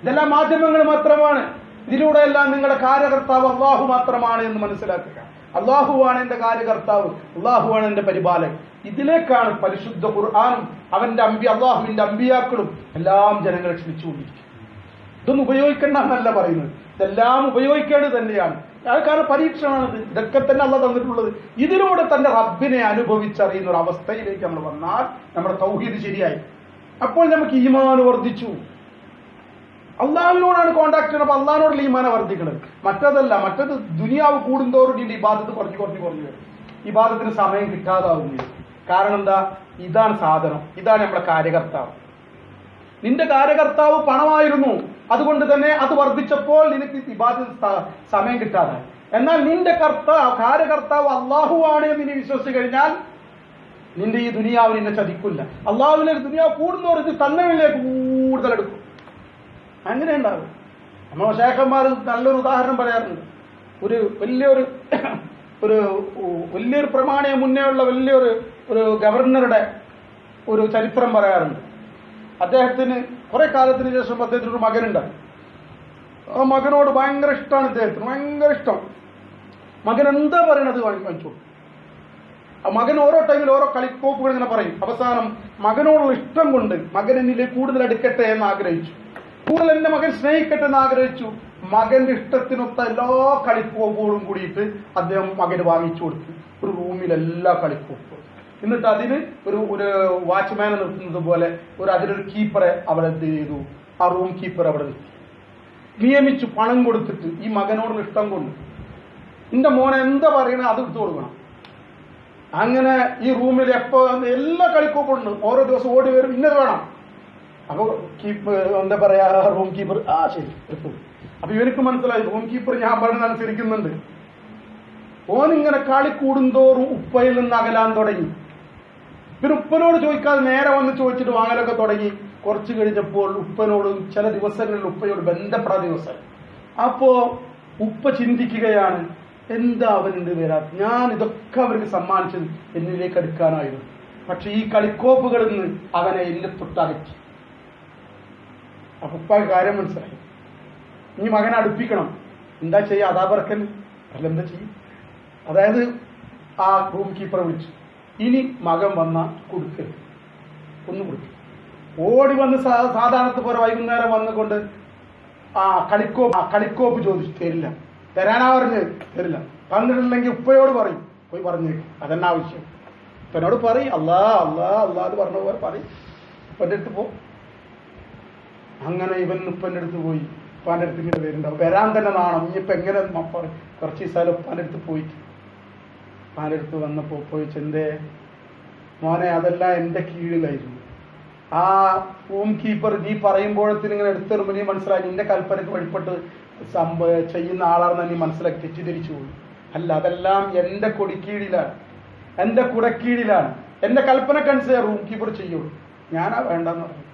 ഇതെല്ലാം മാധ്യമങ്ങൾ മാത്രമാണ്. ഇതിലൂടെ എല്ലാം നിങ്ങളുടെ കാര്യകർത്താവ് അല്ലാഹു മാത്രമാണ് എന്ന് മനസ്സിലാക്കുക. അല്ലാഹുവാണ് എന്റെ കാര്യകർത്താവ്, അല്ലാഹുവാണ് എന്റെ പരിപാലകൻ. ഇതിലേക്കാണ് പരിശുദ്ധ ഖുർആനും അവന്റെ അല്ലാഹുവിന്റെ അമ്പിയാക്കളും എല്ലാം ജനങ്ങളെ ക്ഷണിച്ചുകൊണ്ടിരിക്കുന്നത്. ഇതൊന്നും ഉപയോഗിക്കണ്ട എന്നല്ല പറയുന്നത്, ഇതെല്ലാം ഉപയോഗിക്കേണ്ടത് തന്നെയാണ്. കാരണം പരീക്ഷണമാണിത്. ഇതൊക്കെ തന്നെ അള്ളാഹ് തന്നിട്ടുള്ളത്. ഇതിലൂടെ തന്റെ റബ്ബിനെ അനുഭവിച്ചറിയുന്ന ഒരു അവസ്ഥയിലേക്ക് നമ്മൾ വന്നാൽ നമ്മുടെ തൗഹീദ് ശരിയായി. അപ്പോൾ നമുക്ക് ഈമാൻ വർദ്ധിച്ചു. അള്ളാഹുവിനോടാണ് കോണ്ടാക്ട് ചെയ്യണം. അപ്പൊ അള്ളാഹിനോടുള്ള ഈമാന വർദ്ധിക്കണം. മറ്റതല്ല. മറ്റത് ദുനിയാവ് കൂടുന്തോറും ഇതിന്റെ ഇബാദത്ത് കുറഞ്ഞു വരും. ഇബാദത്തിന് സമയം കിട്ടാതാവുകയും. കാരണം എന്താ? ഇതാണ് സാധനം, ഇതാണ് നമ്മുടെ കാര്യകർത്താവ്. നിന്റെ കാര്യകർത്താവ് പണമായിരുന്നു, അതുകൊണ്ട് തന്നെ അത് വർദ്ധിച്ചപ്പോൾ നിനക്ക് ഇബാദത്ത് സമയം കിട്ടാതായി. എന്നാൽ നിന്റെ കാര്യകർത്താവ് അള്ളാഹുവാണ് എന്ന് നീ വിശ്വസിച്ചു കഴിഞ്ഞാൽ നിന്റെ ഈ ദുനിയാവ് നിന്നെ ചതിക്കില്ല. അള്ളാഹുവിനെ ദുനിയാവ് കൂടുന്നവർ ഇത് തന്നവനിലേക്ക് കൂടുതൽ എടുക്കും. അങ്ങനെ ഉണ്ടാകും. നമ്മൾ ശേഖന്മാർ നല്ലൊരു ഉദാഹരണം പറയാറുണ്ട്. ഒരു വലിയൊരു പ്രമാണിയെ മുന്നേ ഉള്ള ഒരു ഗവർണറുടെ ഒരു ചരിത്രം പറയാറുണ്ട്. അദ്ദേഹത്തിന് കുറെ കാലത്തിന് ശേഷം അദ്ദേഹത്തിന് ഒരു മകനുണ്ടായി. ആ മകനോട് ഭയങ്കര ഇഷ്ടമാണ് ഇദ്ദേഹത്തിന്, ഭയങ്കര ഇഷ്ടം. മകൻ എന്താ പറയണത് വാങ്ങിച്ചു. ആ മകൻ ഓരോ ടൈമിൽ ഓരോ കളിക്കോപ്പുകൾ ഇങ്ങനെ പറയും. അവസാനം മകനോടുള്ള ഇഷ്ടം കൊണ്ട് മകൻ എന്നിലേക്ക് കൂടുതൽ അടുക്കട്ടെ എന്ന് ആഗ്രഹിച്ചു, കൂടുതൽ എന്റെ മകൻ സ്നേഹിക്കട്ടെ എന്ന് ആഗ്രഹിച്ചു. മകന്റെ ഇഷ്ടത്തിനൊത്ത എല്ലാ കളിക്കോപ്പുകളും കൂടിയിട്ട് അദ്ദേഹം മകന് വാങ്ങിച്ചു കൊടുത്തു. ഒരു റൂമിൽ എല്ലാ കളിക്കോപ്പുകളും. എന്നിട്ട് അതിന് ഒരു വാച്ച്മാനെ നിർത്തുന്നത് പോലെ അതിനൊരു കീപ്പറെ അവിടെ എന്ത് ചെയ്തു, ആ റൂം കീപ്പർ അവിടെ നിയമിച്ചു, പണം കൊടുത്തിട്ട്. ഈ മകനോടുള്ള ഇഷ്ടം കൊണ്ട് എന്റെ മോനെ എന്താ പറയണേ അത് എടുത്തു കൊടുക്കണം. അങ്ങനെ ഈ റൂമിൽ എപ്പോ എല്ലാ കളിക്കോപ്പും ഉണ്ട്. ഓരോ ദിവസം ഓടി വരും, ഇന്നത് വേണം. അപ്പൊ എന്താ പറയാ, റൂം കീപ്പർ ശരി എടുത്തു. അപ്പൊ ഇവർക്ക് മനസ്സിലായി റൂം കീപ്പർ ഞാൻ പറഞ്ഞ അനുസരിക്കുന്നുണ്ട്. ഓനിങ്ങനെ കളി കൂടുന്തോറും ഉപ്പയിൽ നിന്ന് അകലാൻ തുടങ്ങി. പിന്നെ ഉപ്പനോട് ചോദിക്കാതെ നേരെ വന്ന് ചോദിച്ചിട്ട് വാങ്ങലൊക്കെ തുടങ്ങി. കുറച്ച് കഴിഞ്ഞപ്പോൾ ഉപ്പനോട് ചില ദിവസങ്ങളിൽ ഉപ്പയോട് ബന്ധപ്പെടാത്ത ദിവസം. അപ്പോ ഉപ്പ ചിന്തിക്കുകയാണ്, എന്താ അവനെന്ത് വരാത്ത, ഞാൻ ഇതൊക്കെ അവർക്ക് സമ്മാനിച്ചത് എന്നിലേക്ക് അടുക്കാനായിരുന്നു. പക്ഷെ ഈ കളിക്കോപ്പുകളിൽ നിന്ന് അവനെ എന്നെ തൊട്ടകറ്റി. അപ്പൊ ഉപ്പാക്ക് കാര്യം മനസ്സിലായി. ഇനി മകനെ അടുപ്പിക്കണം, എന്താ ചെയ്യുക, അതാ പറക്കൽ അല്ലെന്താ ചെയ്യും. അതായത് ആ റൂം കീപ്പറെ വിളിച്ചു, ഇനി മകൻ വന്ന കൊടുക്കരുത്, ഒന്ന് കൊടുക്കും. ഓടി വന്ന് സാധാരണത്തെ പോലെ വൈകുന്നേരം വന്നുകൊണ്ട് കളിക്കോപ്പ് ചോദിച്ചു, തരില്ല. തരാനാ പറഞ്ഞ് തരില്ല. തന്നിട്ടില്ലെങ്കിൽ ഉപ്പയോട് പറയും, പോയി പറഞ്ഞേക്കും, അതെന്നെ ആവശ്യം. ഉപ്പനോട് പറയും, അല്ലാ അല്ലാ അല്ലാ എന്ന് പറഞ്ഞ പോലെ പറയും. ഉപ്പൻ്റെ അടുത്ത് പോ. അങ്ങനെ ഇവൻ ഉപ്പൻ്റെ അടുത്ത് പോയി. ഉപ്പാൻ്റെ അടുത്ത് ഇങ്ങനെ വരുന്നുണ്ടാവും. വരാൻ തന്നെ നാണം. ഇനിയിപ്പോൾ എങ്ങനെ പറയും. കുറച്ച് ദിവസം ഉപ്പാൻ്റെ അടുത്ത് പോയിട്ട് ഉപ്പാൻ്റെ അടുത്ത് വന്നപ്പോൾ പോയി, ചെന്തേ മോനെ, അതെല്ലാം എൻ്റെ കീഴിലായിരുന്നു. ആ റൂം കീപ്പർ നീ പറയുമ്പോഴത്തിന് ഇങ്ങനെ എടുത്തെറുമ്പോൾ നീ മനസ്സിലായി നിന്റെ കൽപ്പനയ്ക്ക് വഴിപ്പെട്ട് ചെയ്യുന്ന ആളാണെന്ന് നീ മനസ്സിലാക്കി തെറ്റിദ്ധരിച്ചു പോയി. അല്ല, അതെല്ലാം എൻ്റെ കൊടിക്കീഴിലാണ്, എൻ്റെ കുടക്കീഴിലാണ്. എൻ്റെ കൽപ്പനക്കനുസരിച്ച് റൂം കീപ്പർ ചെയ്യുള്ളൂ. ഞാനാ വേണ്ടെന്ന് പറഞ്ഞു.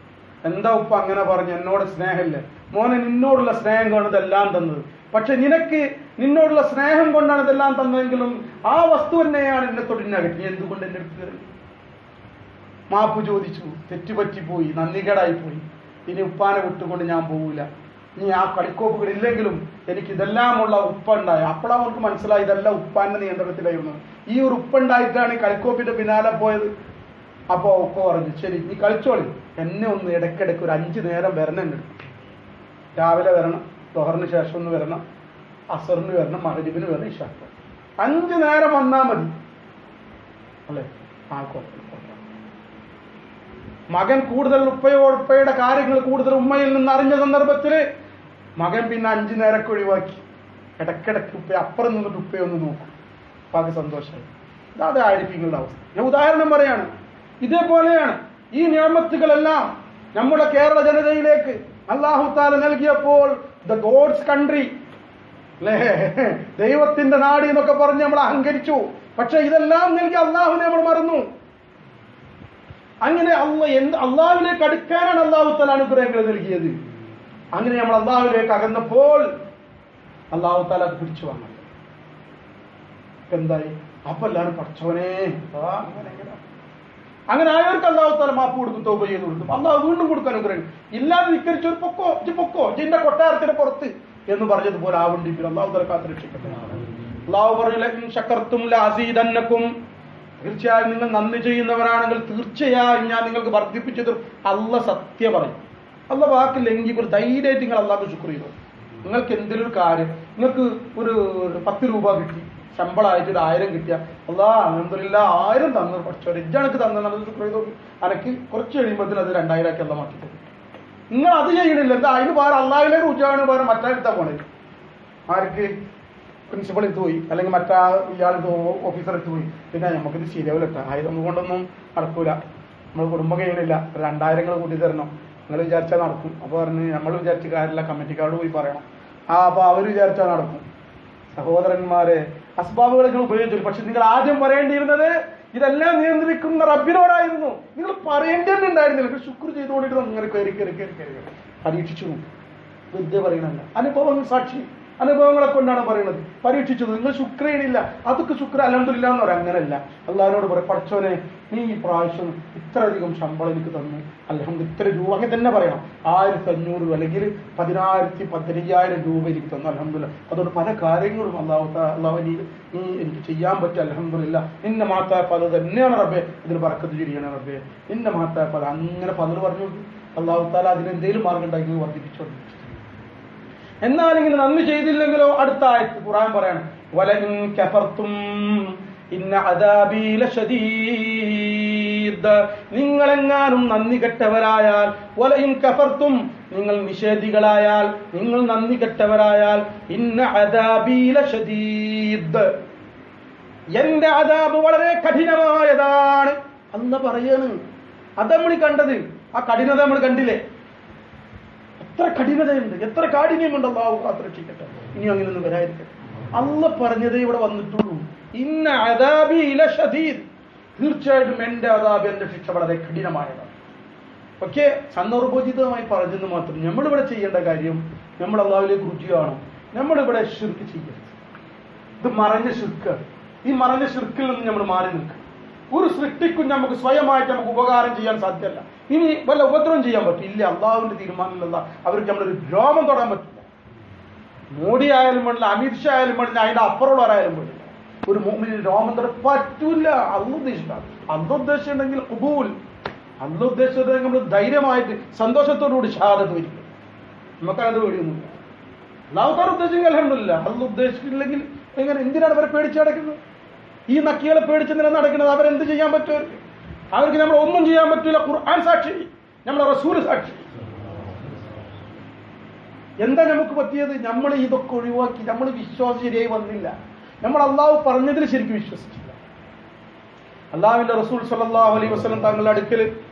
എന്താ ഉപ്പ അങ്ങനെ പറഞ്ഞു? എന്നോട് സ്നേഹമില്ല മോനെ, നിന്നോടുള്ള സ്നേഹം കൊണ്ട് ഇതെല്ലാം തന്നത്. പക്ഷെ നിനക്ക് നിന്നോടുള്ള സ്നേഹം കൊണ്ടാണ് ഇതെല്ലാം തന്നതെങ്കിലും ആ വസ്തു തന്നെയാണ് എന്നെ തൊടിനകറ്റി. നീ എന്തുകൊണ്ട് എൻ്റെ അടുത്ത് കയറി? മാപ്പ് ചോദിച്ചു, തെറ്റുപറ്റിപ്പോയി, നന്ദികേടായിപ്പോയി. ഇനി ഉപ്പാനെ വിട്ടുകൊണ്ട് ഞാൻ പോവില്ല. ഇനി ആ കളിക്കോപ്പുകളില്ലെങ്കിലും എനിക്ക് ഇതെല്ലാമുള്ള ഉപ്പ ഉണ്ടായി. അപ്പോഴാണ് അവർക്ക് മനസ്സിലായി ഇതെല്ലാം ഉപ്പാന്റെ നിയന്ത്രണത്തിലായിരുന്നു. ഈ ഒരു ഉപ്പുണ്ടായിട്ടാണ് ഈ കളിക്കോപ്പിന്റെ പിന്നാലെ പോയത്. അപ്പോൾ ഉപ്പ പറഞ്ഞു, ശരി നീ കളിച്ചോളി, എന്നെ ഒന്ന് ഇടയ്ക്കിടയ്ക്ക് ഒരു 5 നേരം വരണുണ്ട്. രാവിലെ വരണം, ദുഹറിന് ശേഷം ഒന്ന് വരണം, അസറിന് വരണം, മഗ്‌രിബിന് വരണം, ഇശാക്ക് 5 നേരം വന്നാൽ മതി അല്ലേ? മകൻ കൂടുതൽ ഉപ്പയുടെ കാര്യങ്ങൾ കൂടുതൽ ഉമ്മയിൽ നിന്ന് അറിഞ്ഞ സന്ദർഭത്തിൽ മകൻ പിന്നെ 5 നേരമൊക്കെ ഒഴിവാക്കി. ഇടയ്ക്കിടയ്ക്ക് ഉപ്പ അപ്പുറം നിന്നിട്ട് ഉപ്പയൊന്ന് നോക്കും. ഉപ്പാക്ക് സന്തോഷമായി. അതായത് ആരിഫീങ്ങളുടെ അവസ്ഥ. ഞാൻ ഉദാഹരണം പറയാണ്. ഇതേപോലെയാണ് ഈ നിയമത്തുകളെല്ലാം നമ്മുടെ കേരള ജനതയിലേക്ക് അല്ലാഹു തആല നൽകിയപ്പോൾ ദ ഗോഡ്സ് കൺട്രി അല്ലേ, ദൈവത്തിന്റെ നാട് എന്നൊക്കെ പറഞ്ഞ് നമ്മൾ അഹങ്കരിച്ചു. പക്ഷെ ഇതെല്ലാം നൽകി അള്ളാഹുവിനെ നമ്മൾ മറന്നു. അങ്ങനെ അള്ളാഹുവിലേക്ക് അടുക്കാനാണ് അല്ലാഹു തആല അനുഗ്രഹങ്ങൾ നൽകിയത്. അങ്ങനെ നമ്മൾ അള്ളാഹുവിലേക്ക് അകന്നപ്പോൾ അല്ലാഹു തആല പിടിച്ചു വന്നത് എന്തായി? അപ്പൊ എല്ലാവരും പഠിച്ചവനെ അങ്ങനെ ആയവർക്ക് അല്ലാഹു തആല മാപ്പ് കൊടുക്കും, തൗബ ചെയ്ത് കൊടുക്കും. അള്ളാഹു വീണ്ടും കൊടുക്കാൻ അനുഗ്രഹം. ഇല്ലാതെ നിക്കരിച്ച് ഒരു പൊക്കോ ജിന്റെ കൊട്ടാരത്തിന് പുറത്ത് എന്ന് പറഞ്ഞതുപോലെ ആവേണ്ടി അല്ലാഹു തആല കാത്ത് രക്ഷിക്കട്ടെ. അല്ലാഹു പറഞ്ഞു, ശക്കർത്തും ലഅസീദന്നകും, തീർച്ചയായും നിങ്ങൾ നന്ദി ചെയ്യുന്നവരാണെങ്കിൽ തീർച്ചയായും ഞാൻ നിങ്ങൾക്ക് വർദ്ധിപ്പിച്ചു തരും. അള്ളാഹ് സത്യം പറയും. അള്ളാഹ് വാക്കില്ലെങ്കിൽ ഒരു ധൈര്യമായിട്ട് നിങ്ങൾ അള്ളാഹ്ക്ക് ശുക്ർ ചെയ്തു. നിങ്ങൾക്ക് എന്തെങ്കിലും ഒരു കാര്യം, നിങ്ങൾക്ക് ഒരു 10 രൂപ കിട്ടി, ശമ്പളമായിട്ട് ഒരു 1000 കിട്ടിയ അള്ളാഹ് അൽഹംദുലില്ലാഹ് 1000 തന്നു, പക്ഷേ ഇജ്ജനക്ക് തന്നത് ശുക്ർ ചെയ്തു. അനക്ക് കുറച്ച് കഴിയുമ്പോൾ അത് 2000 ആക്കി അള്ളാഹ് മാറ്റി തരും. നിങ്ങൾ അത് ചെയ്യണില്ല. എന്താ അതിന് പകരം അള്ളാഹിലേക്ക് ഉച്ചാണ് പകരം മറ്റാരെടുത്താ പോണേ. ആർക്ക്? പ്രിൻസിപ്പൾ എടുത്ത് പോയി, അല്ലെങ്കിൽ മറ്റാ ഇയാളെടുത്ത് ഓഫീസർ എടുത്ത് പോയി. പിന്നെ നമുക്കിത് ശരിയാവില്ല, 1000 കൊണ്ടൊന്നും നടക്കൂല, നമ്മൾ കുടുംബം കഴിയണില്ല, 2000 കൂട്ടി തരണം, നിങ്ങൾ വിചാരിച്ചാൽ നടക്കും. അപ്പോൾ പറഞ്ഞ് നമ്മൾ വിചാരിച്ച കാര്യമില്ല, കമ്മിറ്റിക്കാരോട് പോയി പറയണം. അപ്പോൾ അവർ വിചാരിച്ചാൽ നടക്കും. സഹോദരന്മാരെ, അസ്ബാബുകളൊക്കെ ഉപയോഗിച്ചു. പക്ഷെ നിങ്ങൾ ആദ്യം പറയേണ്ടിയിരുന്നത് ഇതെല്ലാം നിയന്ത്രിക്കുന്ന റബ്ബിനോടായിരുന്നു. നിങ്ങൾ പറയേണ്ടതുണ്ടായിരുന്നില്ല. ശുക്ർ ചെയ്തുകൊണ്ടിട്ട് അങ്ങനെ കയറി പരീക്ഷിച്ചു നോക്കും. വെറുതെ പറയണല്ല. അനുഭവങ്ങൾ സാക്ഷി, അനുഭവങ്ങളെ കൊണ്ടാണ് പറയുന്നത്. പരീക്ഷിച്ചത് നിങ്ങൾ ശുക്രയിനില്ല, അതൊക്കെ ശുക്ര അൽഹംദുലില്ലാഹ് എന്ന് പറയാം. അങ്ങനല്ല. അള്ളാഹിനോട് പറയും, പഠിച്ചോനെ നീ ഈ പ്രാവശ്യം ഇത്രയധികം ശമ്പളം എനിക്ക് തന്നു, അൽഹംദുലില്ലാഹ് ഇത്ര രൂപ, അങ്ങനെ തന്നെ പറയണം. 1500 അല്ലെങ്കിൽ 15,000 രൂപ എനിക്ക് തന്നു, അൽഹംദുലില്ലാഹ്. അതുകൊണ്ട് പല കാര്യങ്ങളും അള്ളാഹു നീ എനിക്ക് ചെയ്യാൻ പറ്റും, അൽഹംദുലില്ലാഹ്. നിന്നെ മാത്താ പല തന്നെയാണ് റബ്ബേ, ഇതിന് ബറക്കത്ത് ചെയ്യണം റബ്ബേ, നിന്നെ മാത്താ പല. അങ്ങനെ പലർ പറഞ്ഞു അള്ളാഹു താല അതിനെന്തെങ്കിലും മാർഗം ഉണ്ടാക്കി വർദ്ധിപ്പിച്ചോളൂ. എന്നാൽ ഇങ്ങനെ നന്ദി ചെയ്തില്ലെങ്കിലോ അടുത്ത ആയത്ത് ഖുർആൻ പറയാണ്, വലഇൻ കഫർതും ഇന്ന അദാബി ലശദീദ്. നിങ്ങളെങ്ങാനും നന്ദി കെട്ടവരായാൽ, വലഇൻ കഫർതും നിങ്ങൾ നിഷേധികളായാൽ, നിങ്ങൾ നന്ദി കെട്ടവരായാൽ, ഇന്ന അദാബി ലശദീദ് എന്റെ അദാബ് വളരെ കഠിനമായതാണ് അല്ലാഹ് പറയാണ്. അത് നമ്മൾ കണ്ടത്, ആ കഠിനത നമ്മൾ കണ്ടില്ലേ? എത്ര കഠിനതയുണ്ട്, എത്ര കാഠിന്യമുണ്ട്. അല്ലാഹു കാത്തുരക്ഷിക്കട്ടെ, ഇനി അങ്ങനെയൊന്നും വരാതിരിക്കട്ടെ. അല്ലാഹ് പറഞ്ഞതേ ഇവിടെ വന്നിട്ടുള്ളൂ, ഇന്ന അദാബി ലശദീദ്. തീർച്ചയായിട്ടും എന്റെ അദാബ്, എന്റെ ശിക്ഷ വളരെ കഠിനമായതാണ്. പക്ഷേ സന്ദർഭോചിതമായി പറഞ്ഞെന്ന് മാത്രം. നമ്മളിവിടെ ചെയ്യേണ്ട കാര്യം, നമ്മൾ അല്ലാഹുവിലേക്ക് രുചിയാണ്. നമ്മളിവിടെ ശിർക്ക് ചെയ്യരുത്. ഇത് മറഞ്ഞ ശിർക്കാണ്. ഈ മറഞ്ഞ ശിർക്കിൽ നിന്ന് നമ്മൾ മാറി നിൽക്കുക. ഒരു സൃഷ്ടിക്കും നമുക്ക് സ്വയമായിട്ട് നമുക്ക് ഉപകാരം ചെയ്യാൻ സാധ്യമല്ല. ഇനി വല്ല ഉപദ്രവം ചെയ്യാൻ പറ്റില്ല, അള്ളാഹുവിന്റെ തീരുമാനമല്ല. അവർക്ക് നമ്മളൊരു രോമം തൊടാൻ പറ്റില്ല. മോഡി ആയാലും വേണ്ടില്ല, അമിത്ഷാ ആയാലും വേണ്ടില്ല, അതിന്റെ അപ്പുറമുള്ളവരായാലും വേണ്ടില്ല. ഒരു മുഅ്മിനിന് രോമം തൊടാൻ പറ്റൂല. അള്ളാഹ് ഉദ്ദേശിച്ചാൽ, അള്ളാഹ് ഉദ്ദേശിച്ചിട്ടുണ്ടെങ്കിൽ ഖുബൂൽ, അള്ളാഹ് ഉദ്ദേശിച്ചിട്ടുണ്ടെങ്കിൽ നമ്മൾ ധൈര്യമായിട്ട് സന്തോഷത്തോടുകൂടി ഷഹാദത്ത് വരിക്കും. നമുക്കതിന്റെ പേടിയൊന്നുമില്ല. അള്ളാഹു താല ഉദ്ദേശിച്ചെങ്കിൽ അൽഹംദുലില്ലാഹ്. അള്ളാഹ് ഉദ്ദേശിച്ചിട്ടില്ലെങ്കിൽ എങ്ങനെ, എന്തിനാണ് അവരെ പേടിച്ച് നടക്കുന്നത്? ഈ നക്കികളെ പേടിച്ചെന്തിനാണ് നടക്കുന്നത്? അവരെന്ത് ചെയ്യാൻ പറ്റും? അവർക്ക് നമ്മൾ ഒന്നും ചെയ്യാൻ പറ്റില്ല. ഖുർആൻ സാക്ഷി, നമ്മളെ റസൂൽ സാക്ഷി. എന്താ നമുക്ക് പറ്റിയത്? നമ്മൾ ഇതൊക്കെ ഒഴിവാക്കി, നമ്മൾ വിശ്വാസം ശരിയായി വന്നില്ല. നമ്മൾ അള്ളാഹു പറഞ്ഞതിൽ ശരിക്കും വിശ്വസിച്ചില്ല. അള്ളാഹുവിന്റെ റസൂൽ സല്ലല്ലാഹു അലൈഹി വസല്ലം തങ്ങളുടെ അടുക്കൽ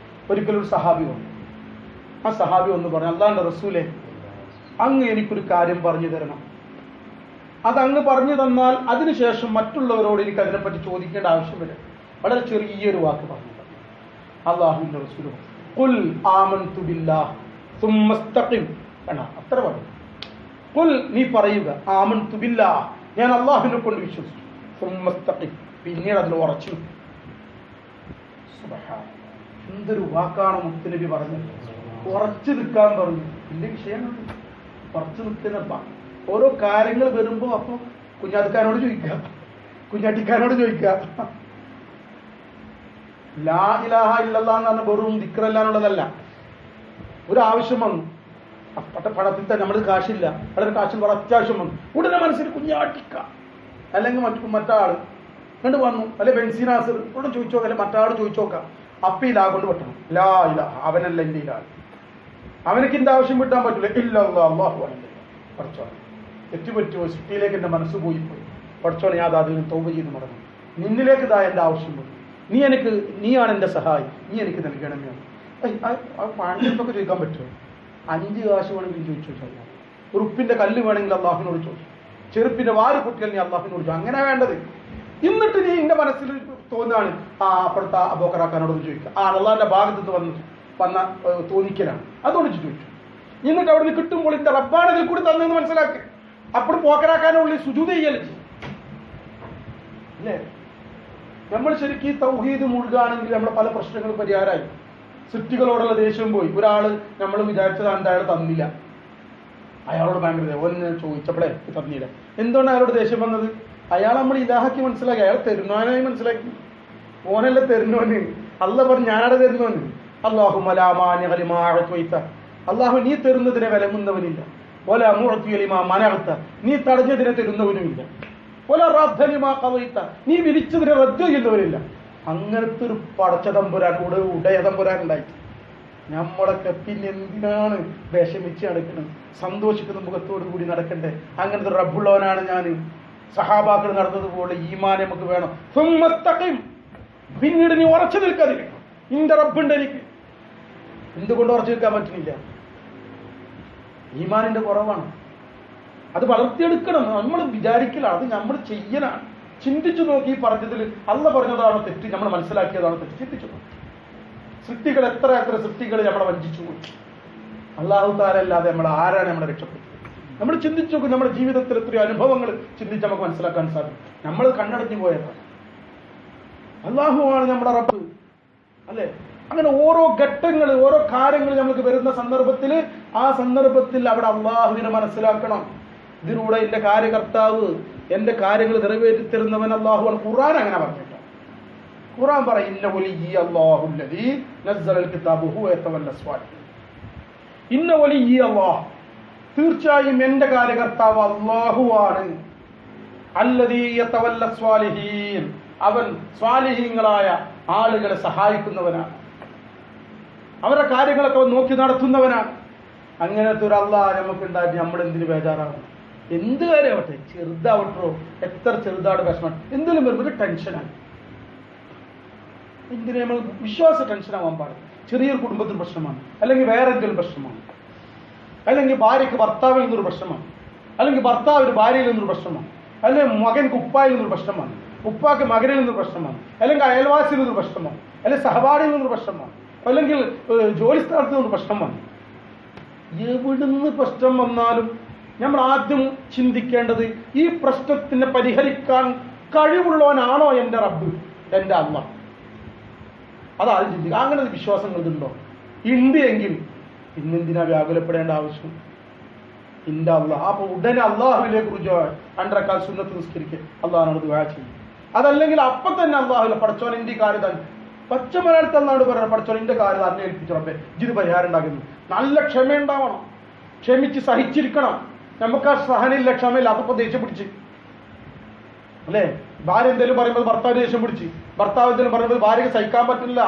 ഒരിക്കലും ഒരു സഹാബി വന്നു. ആ സഹാബി ഒന്ന് പറഞ്ഞു, അള്ളാഹുവിന്റെ റസൂലെ, അങ്ങ് എനിക്കൊരു കാര്യം പറഞ്ഞു തരണം. അതങ്ങ് പറഞ്ഞു തന്നാൽ അതിനുശേഷം മറ്റുള്ളവരോട് എനിക്ക് അതിനെപ്പറ്റി ചോദിക്കേണ്ട ആവശ്യമില്ല. വളരെ ചെറിയൊരു വാക്ക് പറഞ്ഞു. അല്ലാഹുവിന്റെ റസൂൽ ഖുൽ ആമൻതു ബില്ലാഹ് സുമ്മ ഇസ്തഖിം. അത്ര പറഞ്ഞു. ഖുൽ, നീ പറയുക, ആമൻതു ബില്ലാഹ്, ഞാൻ അല്ലാഹുവിനെ കൊണ്ട് വിശ്വസിച്ചു. സുമ്മ ഇസ്തഖിം, പിന്നീട് അതിൽ ഉറച്ചു. സുബ്ഹാനല്ലാഹ്, എന്തൊരു വാക്കാണ് മുത്തുനബി പറഞ്ഞത്. ഉറച്ചു നിൽക്കാൻ പറഞ്ഞു. വലിയ വിഷയമാണ് ഉറച്ചു നിൽക്കുന്ന. ഓരോ കാര്യങ്ങൾ വരുമ്പോ അപ്പൊ കുഞ്ഞാത്തിക്കാരനോട് ചോദിക്കുക, കുഞ്ഞാട്ടിക്കാരനോട് ചോദിക്കുക. ലാ ഇലാഹ ഇല്ലല്ലാഹ് എന്ന് പറഞ്ഞ വെറും ദിക്റല്ലാന്നുള്ളതല്ല. ഒരു ആവശ്യം വന്നു, പണത്തിൽ തന്നെ നമ്മൾ കാശില്ല, വളരെ കാശിൽ വളരെ അത്യാവശ്യം വന്നു, ഉടനെ മനസ്സിൽ കുഞ്ഞാട്ടിക്ക അല്ലെങ്കിൽ മറ്റാള് കണ്ട് വന്നു, അല്ലെ ബെൻസിനാസർ ഉടനെ ചോദിച്ചോ, അല്ലെ മറ്റാള് ചോദിച്ചോക്കാം. അപ്പീലാ കൊണ്ട് പറ്റണം. ലാ ഇലാഹ, അവനല്ല എന്റെ ഇലാഹ്, അവനക്ക് എന്റെ ആവശ്യം വിട്ടാൻ പറ്റില്ല. ഇല്ലല്ലാഹ് അല്ലാഹു അക്ബർ. പഠിച്ചോ, തെറ്റുപറ്റുമോ, സിറ്റിയിലേക്ക് എന്റെ മനസ്സ് പോയി പഠിച്ചോനെ, ഞാൻ അതിൽ നിന്ന് തൗബ ചെയ്ത് മടങ്ങും. നിന്നിലേക്ക് ഇതാ എന്റെ ആവശ്യം വന്നു, നീയാണ് എന്റെ സഹായി, നീ എനിക്ക് നൽകണമേ. പഴത്തൊക്കെ ചോദിക്കാൻ പറ്റുമോ? 5 കാശ് വേണമെങ്കിൽ ചോദിച്ചു. ഒരു ഉപ്പിന്റെ കല്ല് വേണമെങ്കിൽ അള്ളാഹുവിനോട് ചോദിച്ചു. ചെറുപ്പിന്റെ വാര് പൊട്ടിയാൽ നീ അള്ളാഹുവിനോട് ചോദിച്ചു. അങ്ങനെ വേണ്ടത്. എന്നിട്ട് നീ എന്റെ മനസ്സിൽ തോന്നുകയാണ്, അപ്പുറത്തെ അബൂബക്കറാക്കാനോട് ചോദിക്കുക. അള്ളാഹിന്റെ ഭാഗത്ത് നിന്ന് വന്ന തോന്നിക്കലാണ്, അതുകൊണ്ട് ചോദിച്ചു. എന്നിട്ട് അവിടെ നിന്ന് കിട്ടുമ്പോൾ എന്റെ റബ്ബാണ് ഇതിൽ കൂടി തന്നെന്ന് മനസ്സിലാക്കി. അപ്പോൾ പോക്കരാക്കാനുള്ള സുജൂദ് ചെയ്യല് അല്ലേ? നമ്മൾ ശരിക്കും ഈ തൗഹീദ് മുഴുകാണെങ്കിൽ നമ്മുടെ പല പ്രശ്നങ്ങളും പരിഹാരമായി. സൃഷ്ടികളോടുള്ള ദേഷ്യം പോയി. ഒരാള് നമ്മൾ വിചാരിച്ചതാണ്ട് അയാൾ തന്നില്ല, അയാളോട് ഭയങ്കര ഓനെ ചോദിച്ചപ്പോഴേ തന്നില്ല. എന്തുകൊണ്ട് അയാളോട് ദേഷ്യം വന്നത്? അയാൾ നമ്മൾ ഇലാഹാക്കി മനസ്സിലാക്കി, അയാൾ തരുന്നവനായി മനസ്സിലാക്കി. ഓനല്ല തരുന്നവന്. അല്ലാഹ് പറഞ്ഞു, ഞാനാടെ തരുന്നവന്. അല്ലാഹുമ്മ ലാ മാനിഅ ലിമാ അഅ്തൈത, അല്ലാഹു നീ തരുന്നതിനെ വിലങ്ങുന്നവനില്ല. വലാ മുഅ്തിയ ലിമാ മനഅ്ത, നീ തടഞ്ഞതിനെ തരുന്നവനുമില്ല. വലാ റദ്ദ ലിമാ ഖളൈത, നീ വിധിച്ചതിനെ റദ്ദ് ചെയ്യുന്നവനില്ല. അങ്ങനത്തെ ഒരു പടച്ച തമ്പുരാൻ, ഉടയ തമ്പുരാൻ ഉണ്ടായി. നമ്മളൊക്കെ പിന്നെ എന്തിനാണ് വിഷമിച്ച് നടക്കുന്നത്? സന്തോഷിക്കുന്ന മുഖത്തോടു കൂടി നടക്കണ്ടേ? അങ്ങനത്തെ റബ്ബുള്ളവനാണ് ഞാൻ. സഹാബാക്കൾ നടന്നതുപോലെ ഈമാൻ നമുക്ക് വേണം. പിന്നീട് നീ ഉറച്ചു നിൽക്കാതിരിക്കണം. ഇന്റെ റബ്ബുണ്ട് എനിക്ക്. എന്തുകൊണ്ട് ഉറച്ചു നിൽക്കാൻ പറ്റുന്നില്ല? ഈമാനിന്റെ കുറവാണ്. അത് വളർത്തിയെടുക്കണം. നമ്മൾ വിചാരിക്കലാണ്, അത് നമ്മൾ ചെയ്യലാണ്. ചിന്തിച്ചു നോക്കി. ഈ പറഞ്ഞതിൽ അള്ളാഹ് പറഞ്ഞതാണോ തെറ്റ്, നമ്മൾ മനസ്സിലാക്കിയതാണോ തെറ്റ്? ചിന്തിച്ചു നോക്കി. സൃഷ്ടികൾ എത്ര സൃഷ്ടികൾ നമ്മളെ വഞ്ചിച്ചു പോയി. അല്ലാഹു തആല അല്ലാതെ നമ്മൾ ആരാണ് നമ്മളെ രക്ഷപ്പെടുത്തുന്നത്? നമ്മൾ ചിന്തിച്ചു നോക്കും. നമ്മുടെ ജീവിതത്തിൽ എത്രയോ അനുഭവങ്ങൾ ചിന്തിച്ച് നമുക്ക് മനസ്സിലാക്കാൻ സാധിക്കും. നമ്മൾ കണ്ണടഞ്ഞു പോയതാണ്. അല്ലാഹുവാണ് നമ്മുടെ റബ്ബ്, അല്ലേ? അങ്ങനെ ഓരോ ഘട്ടങ്ങൾ, ഓരോ കാര്യങ്ങൾ നമുക്ക് വരുന്ന സന്ദർഭത്തിൽ ആ സന്ദർഭത്തിൽ അവിടെ അള്ളാഹുവിനെ മനസ്സിലാക്കണം. ഇതിലൂടെ എന്റെ കാര്യകർത്താവ്, എന്റെ കാര്യങ്ങൾ നിറവേറ്റി തരുന്നവൻ അള്ളാഹുവാണ്. ഖുർആൻ അങ്ങനെ പറഞ്ഞിട്ട് ഖുർആൻ പറയും, ഇന്ന വലിയ്യ അല്ലാഹുല്ലദീ നസ്സലൽ കിതാബ ഹുവ യതവല്ല സ്വാലിഹീൻ. ഇന്ന വലിയ്യ അല്ലാഹ്, തീർച്ചയായും എന്റെ കാര്യകർത്താവ് അള്ളാഹുവാണ്. അല്ലദീ യതവല്ല സ്വാലിഹീൻ, അവൻ സ്വാലിഹീങ്ങളായ ആളുകളെ സഹായിക്കുന്നവനാണ്. അവരുടെ കാര്യങ്ങളൊക്കെ നോക്കി നടത്തുന്നവനാണ്. അങ്ങനത്തെ ഒരു അള്ളാഹ് നമുക്കുണ്ടായിട്ട് നമ്മൾ എന്തിന് ബേജാറാണ്? എന്ത് കാര്യമാവട്ടെ, ചെറുതാവട്ടോ, എത്ര ചെറുതാണ് വിഷമം, എന്തെങ്കിലും വരുമ്പോൾ ടെൻഷനാണ്. എന്തിനു നമ്മൾ വിശ്വാസ ടെൻഷനാവാൻ പാടില്ല. ചെറിയൊരു കുടുംബത്തിൽ പ്രശ്നമാണ്, അല്ലെങ്കിൽ വേറെ എന്തെങ്കിലും പ്രശ്നമാണ്, അല്ലെങ്കിൽ ഭാര്യയ്ക്ക് ഭർത്താവിൽ നിന്നൊരു പ്രശ്നമാണ്, അല്ലെങ്കിൽ ഭർത്താവിന് ഭാര്യയിൽ നിന്നൊരു പ്രശ്നമാണ്, അല്ലെങ്കിൽ മകൻക്ക് ഉപ്പായിൽ നിന്നൊരു പ്രശ്നമാണ്, ഉപ്പാക്ക് മകനിൽ നിന്നൊരു പ്രശ്നമാണ്, അല്ലെങ്കിൽ അയൽവാസിയിൽ നിന്നൊരു പ്രശ്നമാണ്, അല്ലെങ്കിൽ സഹപാഠിയിൽ നിന്നൊരു പ്രശ്നമാണ്, അല്ലെങ്കിൽ ജോലി സ്ഥലത്ത് നിന്നൊരു പ്രശ്നമാണ്. എവിടുന്ന് പ്രശ്നം വന്നാലും നമ്മൾ ആദ്യം ചിന്തിക്കേണ്ടത് ഈ പ്രശ്നത്തിനെ പരിഹരിക്കാൻ കഴിവുള്ളവനാണോ എൻ്റെ റബ്ബ്, എൻ്റെ അല്ലാഹ്? അതാദ്യം ചിന്തിക്കുക. അങ്ങനെ വിശ്വാസങ്ങൾ ഉണ്ടോ? ഉണ്ട് എങ്കിൽ ഇന്നെന്തിനാ വ്യാകുലപ്പെടേണ്ട ആവശ്യം? ഇന്റെ അല്ലാഹ്. അപ്പൊ ഉടനെ അള്ളാഹുവിലേക്ക് കുറിച്ച് രണ്ടരക്കാൽ സുന്നത്ത് നിസ്കരിക്കുക, അള്ളാഹിനോട് ദുആ ചെയ്യും. അതല്ലെങ്കിൽ അപ്പം തന്നെ അള്ളാഹുവിനെ പഠിച്ചോൻ എൻ്റെ കാര്യം തന്നെ പച്ച മലയാളത്തിൽ എന്നാണ് പറയുന്നത്, പഠിച്ചോൻ എൻ്റെ കാര്യം തന്നെ ഏൽപ്പിച്ചോട്ടെ, ഇതിന് പരിഹാരം ഉണ്ടാക്കുന്നു. നല്ല ക്ഷമയുണ്ടാവണം, ക്ഷമിച്ച് സഹിച്ചിരിക്കണം. നമുക്ക് ആ സഹനയില്ല, ക്ഷമയില്ല. അതപ്പോ ദേഷ്യം പിടിച്ച്, അല്ലേ? ഭാര്യ എന്തെങ്കിലും പറയുമ്പോൾ ഭർത്താവ് ദേഷ്യം പിടിച്ച്, ഭർത്താവ് എന്തെങ്കിലും പറയുമ്പോൾ ഭാര്യക്ക് സഹിക്കാൻ പറ്റില്ല,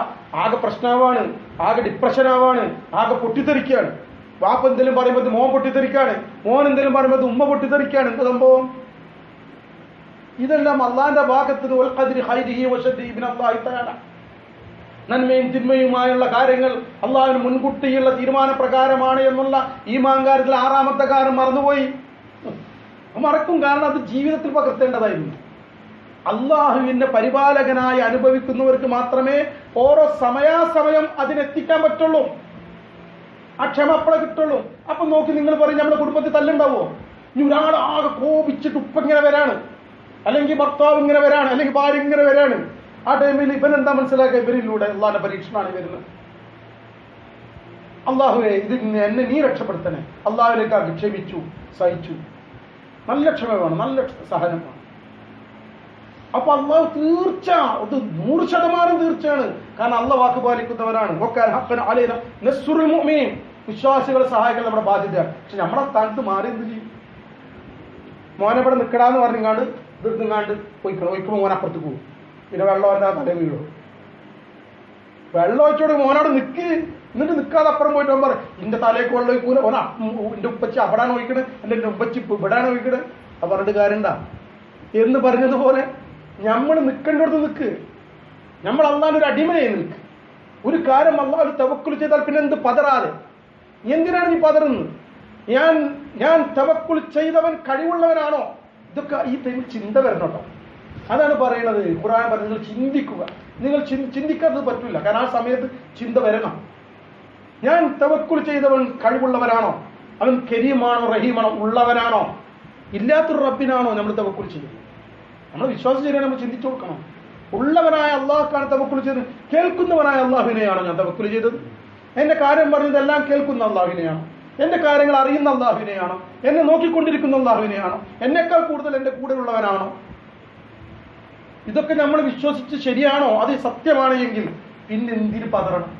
ആകെ പ്രശ്നമാവാണ്, ആകെ ഡിപ്രഷനാവാണ്, ആകെ പൊട്ടിത്തെറിക്കുകയാണ്. വാപ്പ എന്തെങ്കിലും പറയുമ്പോൾ മോൻ പൊട്ടിത്തെറിക്കാണ്, മോൻ എന്തെങ്കിലും പറയുമ്പോൾ ഉമ്മ പൊട്ടിത്തെറിക്കാണ്. എന്ത് സംഭവം? ഇതെല്ലാം അള്ളാന്റെ ഭാഗത്ത് നന്മയും തിന്മയുമായുള്ള കാര്യങ്ങൾ അള്ളാഹുവിന് മുൻകൂട്ടിയുള്ള തീരുമാനപ്രകാരമാണ് എന്നുള്ള ഈമാൻ കാര്യത്തിൽ 6ാമത്തെ കാര്യം മറന്നുപോയി. മറക്കും, കാരണം അത് ജീവിതത്തിൽ പകർത്തേണ്ടതായിരുന്നു. അള്ളാഹുവിന്റെ പരിപാലകനായി അനുഭവിക്കുന്നവർക്ക് മാത്രമേ ഓരോ സമയാസമയം അതിനെത്തിക്കാൻ പറ്റുള്ളൂ. ആ ക്ഷമ അപ്പോഴേ കിട്ടുള്ളൂ. അപ്പൊ നോക്കി നിങ്ങൾ പറയും നമ്മുടെ കുടുംബത്തിൽ തല്ലുണ്ടാവോ? ഇനി ഒരാളാകെ കോപിച്ചിട്ട് ഉപ്പിങ്ങനെ വരാണ്, അല്ലെങ്കിൽ ഭർത്താവ് ഇങ്ങനെ വരാണ്, അല്ലെങ്കിൽ ഭാര്യ ഇങ്ങനെ വരാണ്. ആ ടൈമിൽ ഇവൻ എന്താ മനസ്സിലാക്കുക? ഇവരിലൂടെ അള്ളാഹിന്റെ പരീക്ഷണമാണ് വരുന്നത്. അള്ളാഹുവെ, ഇത് എന്നെ നീ രക്ഷപ്പെടുത്തണേ. അള്ളാഹുവിലേക്ക് ക്ഷമിച്ചു, സഹിച്ചു. നല്ല ക്ഷമ വേണം, നല്ല സഹനം വേണം. അപ്പൊ അള്ളാഹു തീർച്ച, അത് 100% തീർച്ചയാണ്. കാരണം അള്ളാഹ് വാക്ക് പാലിക്കുന്നവരാണ്. വിശ്വാസികളെ സഹായിക്കാൻ നമ്മുടെ ബാധ്യതയാണ്. പക്ഷെ നമ്മുടെ സ്ഥാനത്ത് മാറി എന്ത് ചെയ്യും? മോനെ ഇവിടെ നിൽക്കടാന്ന് പറഞ്ഞിങ്ങാണ്ട് ഇതെടുങ്ങാണ്ട് ഒഴിക്കുമ്പോൾ മോൻ അപ്പുറത്ത് പോകും. പിന്നെ വെള്ളം എന്താ തല വീഴും. വെള്ളം ഒഴിച്ചോട് മോനോട് നിൽക്ക്. എന്നിട്ട് നിൽക്കാതെ അപ്പുറം പോയിട്ട് അവൻ പറയും ഇന്റെ തലേക്ക് വെള്ളം ഒഴിക്കൂല, ഓന എന്റെ ഉപ്പച്ചി അവിടാണ് ഒഴിക്കണത്, അല്ലെ എന്റെ ഉപ്പച്ചി ഇവിടാണ് ഒഴിക്കണത്. അത് പറഞ്ഞിട്ട് കാര്യണ്ടാ എന്ന് പറഞ്ഞതുപോലെ നമ്മൾ നിൽക്കേണ്ടടുത്ത് നിൽക്ക്. നമ്മൾ അള്ളാഹുവിന്റെ ഒരു അടിമയായി നിൽക്ക്. ഒരു കാര്യം അള്ളാഹു തവക്കുൽ ചെയ്താൽ പിന്നെ എന്ത് പതറാതെ? എന്തിനാണ് നീ പതറുന്നത്? ഞാൻ തവക്കുൽ ചെയ്തവൻ കഴിവുള്ളവനാണോ? ഇതൊക്കെ ഈ ടൈമിൽ ചിന്ത വരണം കേട്ടോ. അതാണ് പറയുന്നത്. ഖുർആൻ പറയുന്നത് നിങ്ങൾ ചിന്തിക്കുക. നിങ്ങൾ ചിന്തിക്കാത്തത് പറ്റില്ല. കാരണം ആ സമയത്ത് ചിന്ത വരണം. ഞാൻ തവക്കുൽ ചെയ്തവൻ കഴിവുള്ളവനാണോ? അവൻ കരീമാണോ റഹീമാണോ? ഉള്ളവനാണോ? ഇല്ലാത്തൊരു റബ്ബിനാണോ നമ്മൾ തവക്കുൽ ചെയ്യുന്നത്? നമ്മൾ വിശ്വാസം ചെയ്യാൻ നമ്മൾ ചിന്തിച്ചു കൊടുക്കണം. ഉള്ളവനായ അള്ളാഹുക്കാണ് തവക്കുൽ ചെയ്തത്. കേൾക്കുന്നവനായ അള്ളാഹുവിനെയാണോ ഞാൻ തവക്കുൽ ചെയ്തത്? എന്റെ കാര്യം പറഞ്ഞതെല്ലാം കേൾക്കുന്ന അള്ളാഹുവിനെയാണോ? എന്റെ കാര്യങ്ങൾ അറിയുന്ന അള്ളാഹുവിനെയാണോ? എന്നെ നോക്കിക്കൊണ്ടിരിക്കുന്ന അള്ളാഹുവിനെയാണോ? എന്നെക്കാൾ കൂടുതൽ എന്റെ കൂടെ ഉള്ളവനാണോ? ഇതൊക്കെ നമ്മൾ വിശ്വസിച്ച് ശരിയാണോ? അത് സത്യമാണ് എങ്കിൽ പിന്നെ എന്തിന് പതറണം?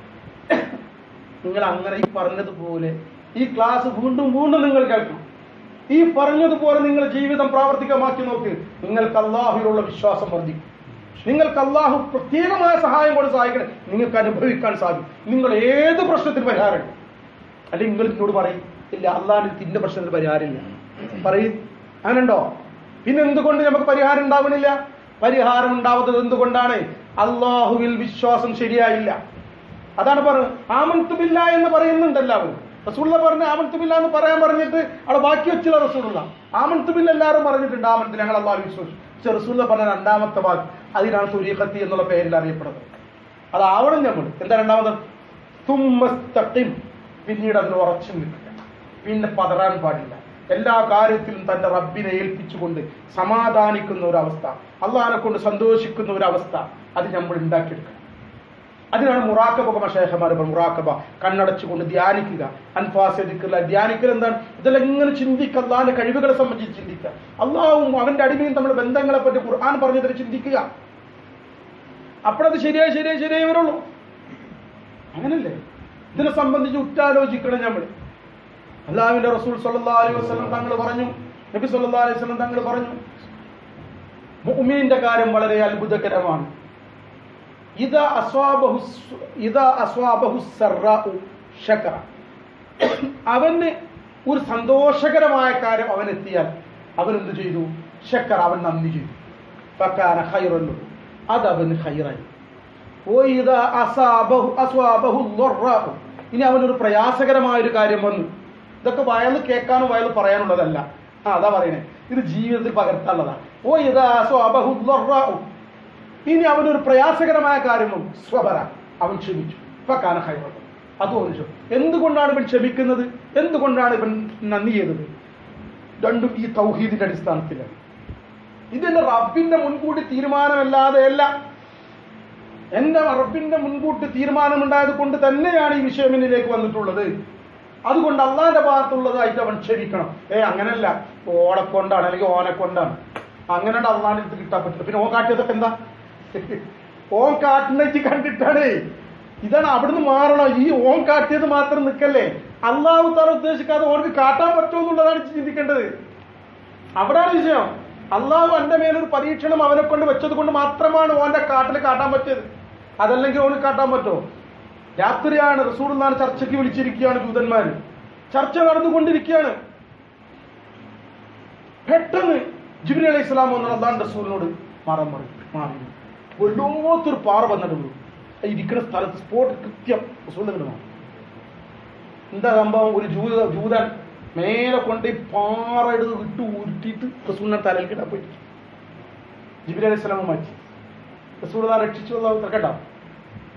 നിങ്ങൾ അങ്ങനെ ഈ പറഞ്ഞതുപോലെ ഈ ക്ലാസ് വീണ്ടും വീണ്ടും നിങ്ങൾ കേൾക്കണം. ഈ പറഞ്ഞതുപോലെ നിങ്ങൾ ജീവിതം പ്രാവർത്തികമാക്കി നോക്ക്. നിങ്ങൾക്ക് അള്ളാഹുവിലുള്ള വിശ്വാസം വർദ്ധിക്കും. നിങ്ങൾക്ക് അള്ളാഹു പ്രത്യേകമായ സഹായം കൊണ്ട് സഹായിക്കണം. നിങ്ങൾക്ക് അനുഭവിക്കാൻ സാധിക്കും. നിങ്ങൾ ഏത് പ്രശ്നത്തിന് പരിഹാരമുണ്ട്? അല്ലെങ്കിൽ നിങ്ങൾ എന്നോട് പറയും ഇല്ല അള്ളാഹിന് തിന്റെ പ്രശ്നത്തിന് പരിഹാരമില്ല പറയും. അങ്ങനെയുണ്ടോ? പിന്നെ എന്തുകൊണ്ട് നമുക്ക് പരിഹാരം ഉണ്ടാവണില്ല? പരിഹാരം ഉണ്ടാവുന്നത് എന്തുകൊണ്ടാണ്? അള്ളാഹുവിൽ വിശ്വാസം ശരിയായില്ല. അതാണ് പറഞ്ഞത്. ആമൻതു ബില്ലാഹ് എന്ന് പറയുന്നുണ്ട് എല്ലാവരും. റസൂലുള്ള പറഞ്ഞ ആമൻതു ബില്ലാഹ് എന്ന് പറയാൻ പറഞ്ഞിട്ട് അവിടെ ബാക്കി വെച്ചില്ല റസൂലുള്ള. ആമൻതു ബില്ലാഹ് എല്ലാവരും പറഞ്ഞിട്ടുണ്ട്, ആമൻതു ഞങ്ങൾ അള്ളാഹു വിശ്വസിച്ചു. പക്ഷെ റസൂലുള്ള പറഞ്ഞ 2ാമത്തെ വാക്ക്, അതിനാണ് തുരീഖത്തി എന്നുള്ള പേരിൽ അറിയപ്പെടുന്നത്. അതാവണം നമ്മൾ. എന്താ 2ാമത്? തുമ്മസ്തഖിം, പിന്നീട് അതിന് ഉറച്ചു നിൽക്കുക, പിന്നെ പതറാൻ പാടില്ല. എല്ലാ കാര്യത്തിലും തന്റെ റബ്ബിനെ ഏൽപ്പിച്ചുകൊണ്ട് സമാധാനിക്കുന്ന ഒരവസ്ഥ, അള്ളാഹിനെ കൊണ്ട് സന്തോഷിക്കുന്ന ഒരവസ്ഥ അത് നമ്മൾ ഉണ്ടാക്കിയെടുക്കണം. അതിനാണ് മുറാക്കബ. മശൈഖമാർ മുറാക്കബ, കണ്ണടച്ചുകൊണ്ട് ധ്യാനിക്കുക, അൻഫാസ് ദിക്റുള്ള ധ്യാനിക്കൽ. എന്താണ് ഇതെല്ലാം? ഇങ്ങനെ ചിന്തിക്കുക, അള്ളാഹിന്റെ കഴിവുകളെ സംബന്ധിച്ച് ചിന്തിക്കുക, അള്ളാഹും അവന്റെ അടിമയും തമ്മിലുള്ള ബന്ധങ്ങളെ പറ്റി ഖുർആൻ പറഞ്ഞതിനെ ചിന്തിക്കുക. അപ്പോഴത് ശരിയായി വരുള്ളൂ. അങ്ങനല്ലേ? ഇതിനെ സംബന്ധിച്ച് ഉറ്റാലോചിക്കണം നമ്മൾ. അല്ലാഹുവിന്റെ റസൂൽ സല്ലല്ലാഹു അലൈഹി വസല്ലം തങ്ങൾ പറഞ്ഞു, നബി സല്ലല്ലാഹു അലൈഹി വസല്ലം തങ്ങൾ പറഞ്ഞു, മുഅ്മിനിന്റെ കാര്യം വളരെ അത്ഭുതകരമാണ്. ഇദാ അസ്വാബഹു സർറാഉ ശകറ. അവന് ഒരു സന്തോഷകരമായ കാര്യം അവനെത്തിയാൽ അവൻ എന്ത് ചെയ്തു? ശക്കർ, അവൻ നന്ദി ചെയ്തു. ഫകാന ഖൈറൻ ലഹു, അത് അവന് ഖൈറായി. വഇദാ അസ്വാബഹു ളർറാഉ, ഇനി അവനൊരു പ്രയാസകരമായ ഒരു കാര്യം വന്നു. ഇതൊക്കെ വയല് കേൾക്കാനോ വയല് പറയാനുള്ളതല്ല. അതാ പറയണേ, ഇത് ജീവിതത്തിൽ പകർത്താനുള്ളതാണ്. വഇദാ അസ്വാബഹു ളർറാഉ, ഇനി അവനൊരു പ്രയാസകരമായ കാര്യമോ സ്വബറ, അവൻ ക്ഷമിച്ചു. ഫകാന ഖൈറൻ, അത് ഓർച്ചു. എന്തുകൊണ്ടാണ് ഇവൻ ക്ഷമിക്കുന്നത്? എന്തുകൊണ്ടാണ് ഇവൻ നന്ദി ചെയ്തത്? രണ്ടും ഈ തൗഹീദിന്റെ അടിസ്ഥാനത്തിലാണ്. ഇതിന്റെ റബ്ബിന്റെ മുൻകൂട്ടി തീരുമാനമല്ലാതെയല്ല. എന്റെ റബ്ബിന്റെ മുൻകൂട്ടി തീരുമാനമുണ്ടായത് കൊണ്ട് തന്നെയാണ് ഈ വിഷയം എന്നിലേക്ക് വന്നിട്ടുള്ളത്. അതുകൊണ്ട് അള്ളാന്റെ ഭാഗത്തുള്ളതായിട്ട് അവൻ ക്ഷമിക്കണം. അങ്ങനല്ല, ഓളെ കൊണ്ടാണ് അല്ലെങ്കിൽ ഓനെ കൊണ്ടാണ്, അങ്ങനെ അള്ളാന്റെ അടുത്ത് കിട്ടാൻ പറ്റില്ല. പിന്നെ ഓൻ കാട്ടിയതൊക്കെ എന്താ? ഓൻ കാട്ടുന്നേക്ക് കണ്ടിട്ടാണ്. ഇതാണ്, അവിടുന്ന് മാറണം. ഈ ഓൻ കാട്ടിയത് മാത്രം നിൽക്കല്ലേ. അള്ളാഹു താല ഉദ്ദേശിക്കാതെ ഓർക്ക് കാട്ടാൻ പറ്റുമെന്നുള്ളതാണ് ചിന്തിക്കേണ്ടത്. അവിടെയാണ് വിഷയം. അള്ളാഹു എന്റെ മേലൊരു പരീക്ഷണം അവനെ കൊണ്ട് വെച്ചത് കൊണ്ട് മാത്രമാണ് ഓന്റെ കാട്ടിൽ കാട്ടാൻ പറ്റിയത്. അതല്ലെങ്കിൽ ഓന് കാട്ടാൻ പറ്റുമോ? രാത്രിയാണ്, റസൂലുള്ളാഹിനെ ചർച്ചയ്ക്ക് വിളിച്ചിരിക്കുകയാണ് ദൂതന്മാര്. ചർച്ച നടന്നുകൊണ്ടിരിക്കുകയാണ്. പെട്ടെന്ന് ജിബ്രീൽ അലൈഹി സ്വലാം വന്ന അള്ളാഹുവിന്റെ റസൂലിനോട് മാറി വല്ലാത്തൊരു പാറ വന്നിട്ട് ഇരിക്കുന്ന സ്ഥലത്ത് സ്പോട്ട് കൃത്യം റസൂലിനെ. എന്താ സംഭവം? ഒരു ജൂതൻ മേലെ കൊണ്ട് പാറ എടുത്ത് വിട്ടു ഉരുട്ടിയിട്ട് റസൂലിനെ തലയിൽ കിട്ടാൻ പോയിട്ട് ജിബ്രീൽ അലൈഹി സ്വലാം മാറ്റി. റസൂലുള്ളാഹിനെ രക്ഷിച്ചു കേട്ടോ.